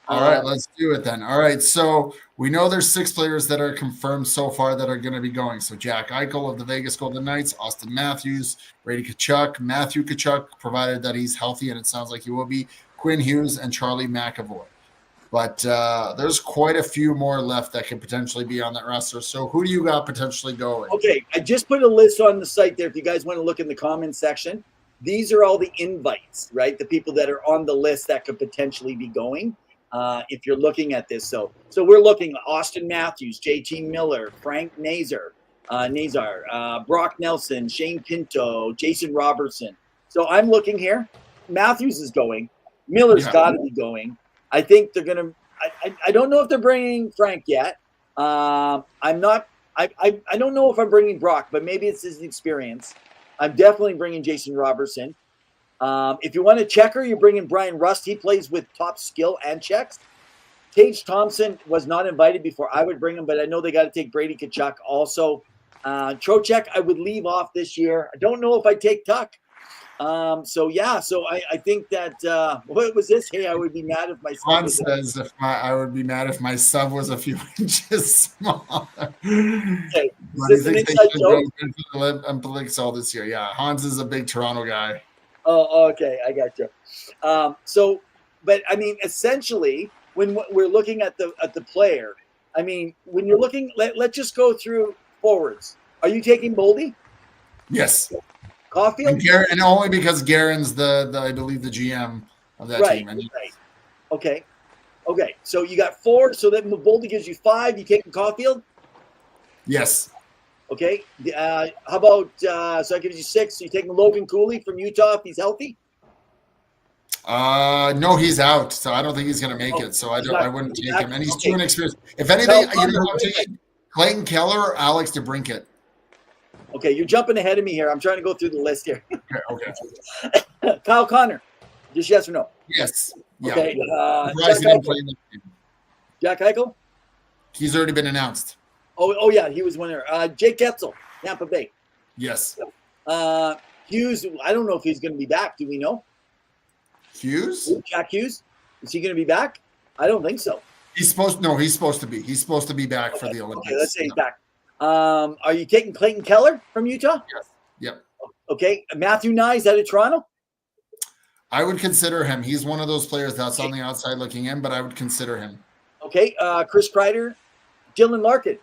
All right, let's do it then. All right, so we know there's 6 players that are confirmed so far that are going to be going. So Jack Eichel of the Vegas Golden Knights, Austin Matthews, Brady Tkachuk, Matthew Tkachuk, provided that he's healthy, and it sounds like he will be, Quinn Hughes, and Charlie McAvoy. But there's quite a few more left that could potentially be on that roster. So who do you got potentially going? Okay, I just put a list on the site there if you guys want to look in the comments section. These are all the invites, right? The people that are on the list that could potentially be going. If you're looking at this. So we're looking at Austin Matthews, JT Miller, Frank Nazar, Brock Nelson, Shane Pinto, Jason Robertson. So I'm looking here. Matthews is going. Miller's got to be going. I think they're going to – I don't know if they're bringing Frank yet. I don't know if I'm bringing Brock, but maybe it's his experience. I'm definitely bringing Jason Robertson. If you want a checker, you're bringing Brian Rust. He plays with top skill and checks. Tage Thompson was not invited before. I would bring him, but I know they got to take Brady Tkachuk also. Trocheck, I would leave off this year. I don't know if I take Tuck. So I think that what was this? Hey, I would be mad if my sub says I would be mad if my sub was a few inches smaller. Okay. Is this an inside joke? Olympics this year. Yeah, Hans is a big Toronto guy. Oh, okay, I got you. But I mean, essentially, when we're looking at the player, I mean, when you're looking, let's just go through forwards. Are you taking Boldy? Yes. Caulfield? And only because Guerin's I believe the GM of that team. Right. Okay. So you got 4. So that Boldy gives you 5. You taking Caulfield? Yes. Okay. How about so that gives you 6. So you taking Logan Cooley from Utah if he's healthy? No, he's out. So I don't think he's going to make it. So I wouldn't take him. And he's too inexperienced. If anything, I'm taking Clayton Keller or Alex DeBrincat. Okay, you're jumping ahead of me here. I'm trying to go through the list here. Okay. Kyle Connor, just yes or no? Yes. Okay. Jack Eichel? He's already been announced. Oh yeah, he was one there. Jake Getzel, Tampa Bay. Yes. Hughes, I don't know if he's going to be back. Do we know? Hughes? Jack Hughes? Is he going to be back? I don't think so. He's supposed to be. He's supposed to be back for the Olympics. Okay, let's say he's back. Are you taking Clayton Keller from Utah? Yes. Yep. Okay. Matthew Nyes out of Toronto? I would consider him. He's one of those players that's on the outside looking in, but I would consider him. Okay. Chris Kreider, Dylan Larkin.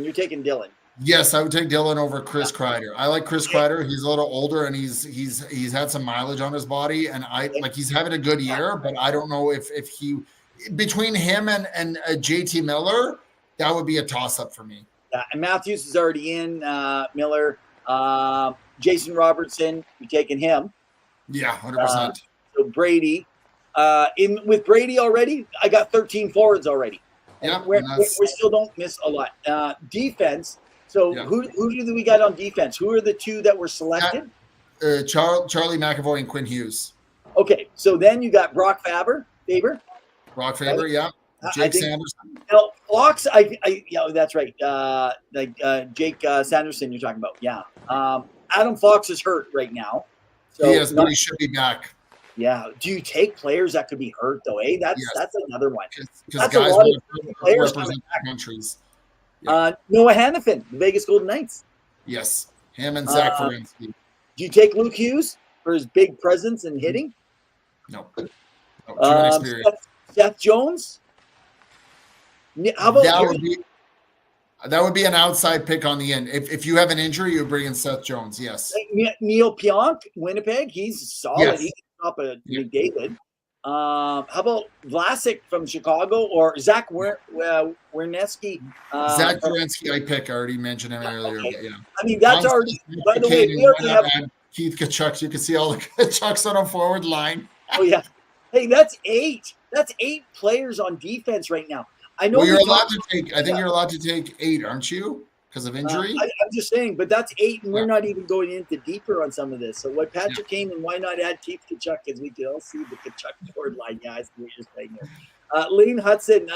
You're taking Dylan. Yes, I would take Dylan over Chris Kreider. I like Chris Kreider. He's a little older and he's had some mileage on his body, and I like he's having a good year, but I don't know if he between him and JT Miller, that would be a toss up for me. And Matthews is already in. Miller, Jason Robertson, you taking him? Yeah, 100%. So Brady, in with Brady already, I got 13 forwards already. Yeah, we still don't miss a lot. Defense. So who do we got on defense? Who are the two that were selected? Charlie McAvoy and Quinn Hughes. Okay, so then you got Brock Faber. Brock Faber, right? Yeah. Jake Sanderson. Now, Fox, that's right. Jake Sanderson, you're talking about. Yeah. Adam Fox is hurt right now. So but he should be back. Yeah. Do you take players that could be hurt though? That's another one. Because guys players represent countries. Yeah. Noah Hannafin, the Vegas Golden Knights. Yes, him and Zach Werenski. Do you take Luke Hughes for his big presence and hitting? No. Too much experience. Seth Jones. How about that would be an outside pick on the end. If you have an injury, you bring in Seth Jones. Yes. Neil Pionk, Winnipeg. He's solid. Yes. He can stop a McDavid. How about Vlasic from Chicago or Zach Werenski? Zach Werenski, I already mentioned him earlier. Okay. But yeah. I mean, that's already. By the way, we already have Keith Tkachuk. You can see all the Tkachuks on a forward line. Oh yeah. Hey, that's 8. That's 8 players on defense right now. I know. Well, you're allowed to take. I think you're allowed to take 8, aren't you? Because of injury. I'm just saying, but that's 8, and we're not even going into deeper on some of this. So what Patrick Kane and why not add Keith Tkachuk, as we can all see the Tkachuk forward line guys. What you're saying here. Lane Hudson,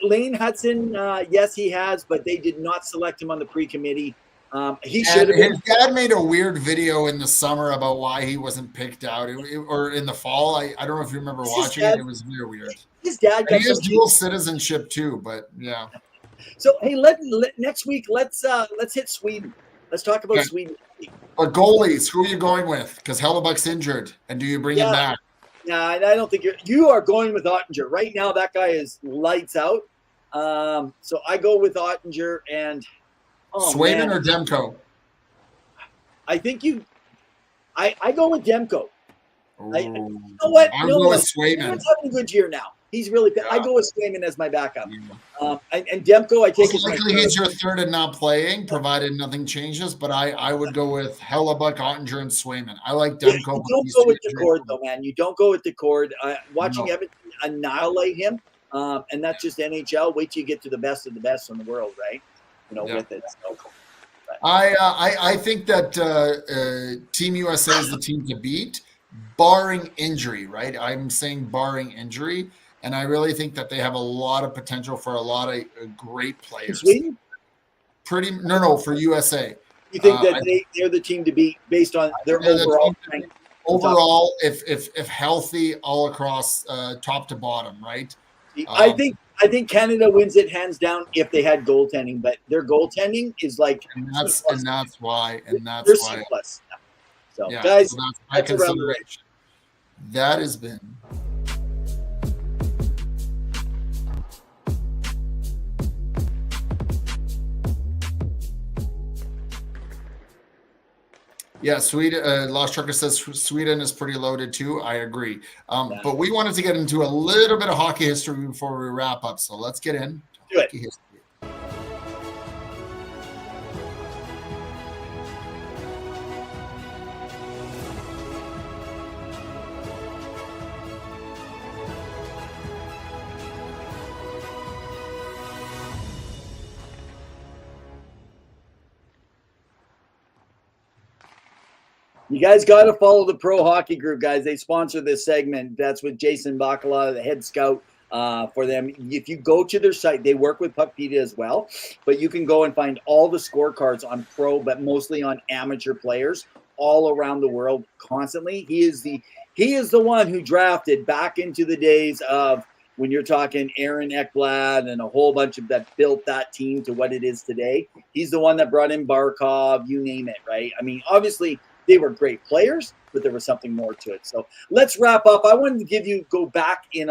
Lane Hudson, yes, he has, but they did not select him on the pre-committee. He should have been. His dad made a weird video in the summer about why he wasn't picked out, or in the fall. I don't know if you remember watching it. It was very weird. His dad got he has dual citizenship too, but yeah. So hey, next week let's hit Sweden. Let's talk about Sweden. But goalies, who are you going with? Because Hellebuck's injured, and do you bring him back? No, I don't think you are going with Ottinger right now. That guy is lights out. So I go with Ottinger and Swayman or Demko. I think I go with Demko. You know what? I'm going with Swayman. He's having a good year now. He's really. Yeah. I go with Swayman as my backup. And Demko, I take. Likely he's your third and not playing, provided nothing changes. But I would go with Hellebuck, Ottinger, and Swayman. I like Demko. You don't go with the cord though, man. You don't go with the cord. Watching Everton annihilate him, and that's just NHL. Wait till you get to the best of the best in the world, right? With it. So. I think that Team USA is the team to beat, barring injury. Right? I'm saying barring injury. And I really think that they have a lot of potential for a lot of great players. Sweden? For USA. You think that they're the team to beat based on their overall strength? Overall, if healthy, all across top to bottom, right? I think Canada wins it hands down if they had goaltending, but their goaltending is like, and that's why. So guys, that's my consideration. That has been. Yeah, Sweden. Lost Trucker says Sweden is pretty loaded too. I agree. But we wanted to get into a little bit of hockey history before we wrap up. So let's get in. Hockey history. You guys got to follow the Pro Hockey Group, guys. They sponsor this segment. That's with Jason Bacala, the head scout for them. If you go to their site, they work with Puckpedia as well. But you can go and find all the scorecards on pro, but mostly on amateur players all around the world constantly. He is the one who drafted back into the days of when you're talking Aaron Ekblad and a whole bunch of that built that team to what it is today. He's the one that brought in Barkov, you name it, right? I mean, obviously, they were great players, but there was something more to it. So let's wrap up. I wanted to go back in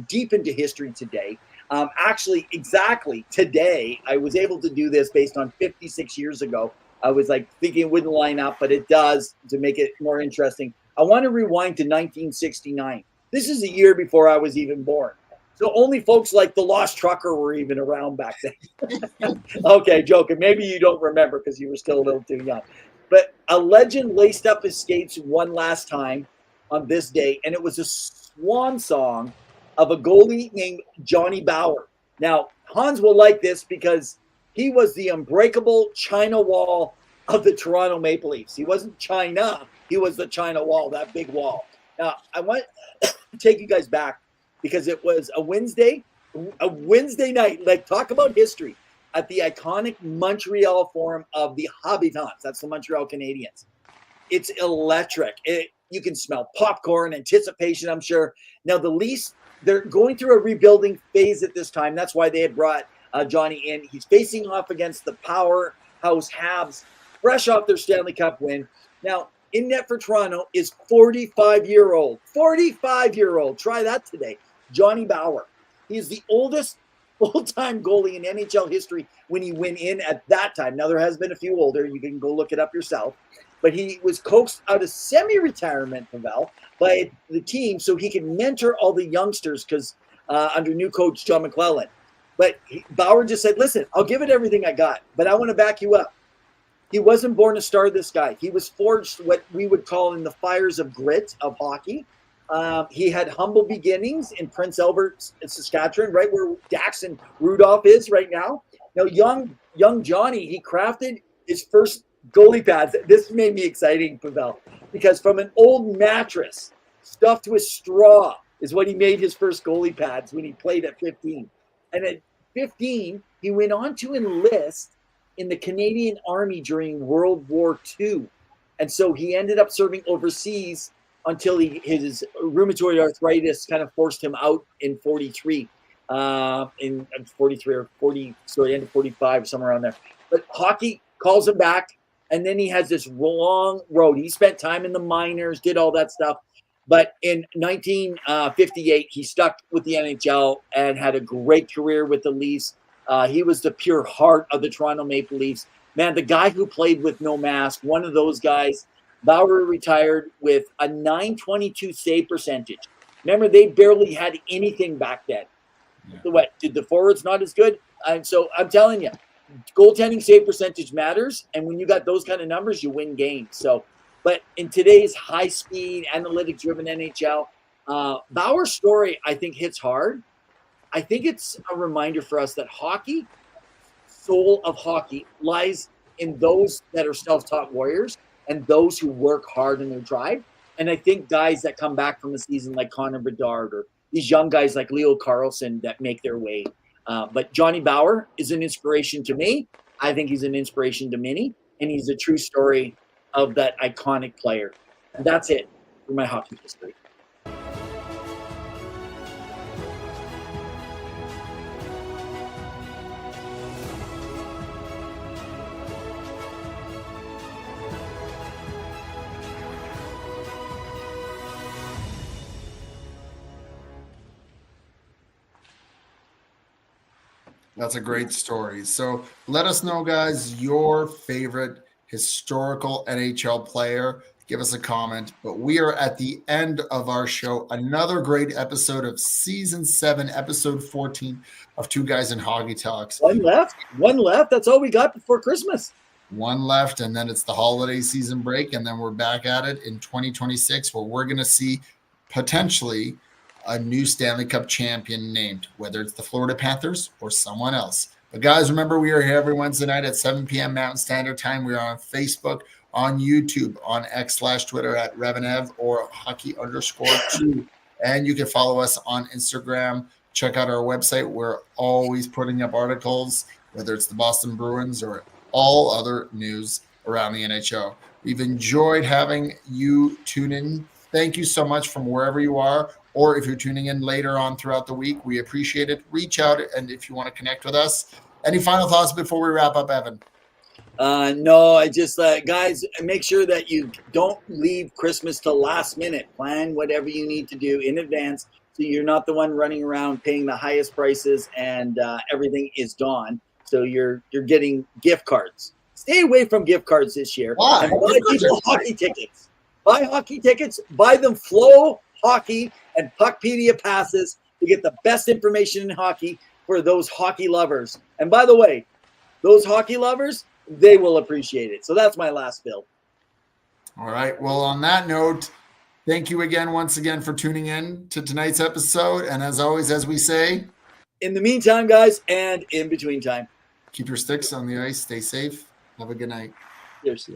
deep into history today. Actually, exactly today, I was able to do this based on 56 years ago. I was like thinking it wouldn't line up, but it does to make it more interesting. I want to rewind to 1969. This is a year before I was even born. So only folks like the Lost Trucker were even around back then. Okay, joking. Maybe you don't remember because you were still a little too young. But a legend laced up his skates one last time on this day, and it was a swan song of a goalie named Johnny Bower. Now, Hans will like this because he was the unbreakable China wall of the Toronto Maple Leafs. He wasn't China, he was the China wall, that big wall. Now, I want to take you guys back because it was a Wednesday night. Like, talk about history at the iconic Montreal Forum of the Habitants. That's the Montreal Canadiens. It's electric. You can smell popcorn, anticipation, I'm sure. Now, the Leafs, they're going through a rebuilding phase at this time. That's why they had brought Johnny in. He's facing off against the powerhouse Habs, fresh off their Stanley Cup win. Now, in net for Toronto is 45-year-old. 45-year-old. Try that today. Johnny Bower. He is the oldest full-time goalie in NHL history when he went in at that time. Now, there has been a few older. You can go look it up yourself. But he was coaxed out of semi-retirement, Pawel, by the team so he could mentor all the youngsters because under new coach John McClellan. But Bower just said, listen, I'll give it everything I got, but I want to back you up. He wasn't born a star, this guy. He was forged what we would call in the fires of grit of hockey. He had humble beginnings in Prince Albert, Saskatchewan, right where Dax and Rudolph is right now. Now, young Johnny, he crafted his first goalie pads. This made me exciting, Pawel, because from an old mattress stuffed with straw is what he made his first goalie pads when he played at 15. And at 15, he went on to enlist in the Canadian Army during World War II. And so he ended up serving overseas until his rheumatoid arthritis kind of forced him out in 43. In 43 or 40, sorry, end of 45, somewhere around there. But hockey calls him back. And then he has this long road. He spent time in the minors, did all that stuff. But in 1958, he stuck with the NHL and had a great career with the Leafs. He was the pure heart of the Toronto Maple Leafs. Man, the guy who played with no mask, one of those guys. Bower retired with a .922 save percentage. Remember, they barely had anything back then. Yeah. So what, did the forwards not as good? And so I'm telling you, goaltending save percentage matters, and when you got those kind of numbers, you win games. So, but in today's high-speed, analytics-driven NHL, Bower's story, I think, hits hard. I think it's a reminder for us that hockey, soul of hockey, lies in those that are self-taught warriors and those who work hard in their drive. And I think guys that come back from a season like Connor Bedard or these young guys like Leo Carlson that make their way. But Johnny Bower is an inspiration to me. I think he's an inspiration to many, and he's a true story of that iconic player. And that's it for my hockey history. That's a great story. So let us know, guys, your favorite historical NHL player. Give us a comment. But we are at the end of our show. Another great episode of Season 7, Episode 14 of Two Guys in Hockey Talks. One left. That's all we got before Christmas. One left, and then it's the holiday season break, and then we're back at it in 2026 where we're going to see potentially a new Stanley Cup champion named, whether it's the Florida Panthers or someone else. But guys, remember, we are here every Wednesday night at 7 p.m. Mountain Standard Time. We are on Facebook, on YouTube, on X/Twitter at Revenev or hockey_2. And you can follow us on Instagram. Check out our website. We're always putting up articles, whether it's the Boston Bruins or all other news around the NHL. We've enjoyed having you tune in. Thank you so much from wherever you are. Or if you're tuning in later on throughout the week, we appreciate it. Reach out, and if you want to connect with us. Any final thoughts before we wrap up, Evan? No, I just, guys, make sure that you don't leave Christmas till last minute. Plan whatever you need to do in advance so you're not the one running around paying the highest prices and everything is gone. So you're getting gift cards. Stay away from gift cards this year. Why? And buy people hockey tickets. Buy hockey tickets. Buy them Flow Hockey and Puckpedia passes to get the best information in hockey for those hockey lovers. And by the way, those hockey lovers, they will appreciate it. So that's my last bill. All right. Well, on that note, thank you again, once again, for tuning in to tonight's episode. And as always, as we say, In the meantime, guys, and in between time, keep your sticks on the ice. Stay safe. Have a good night. cheers.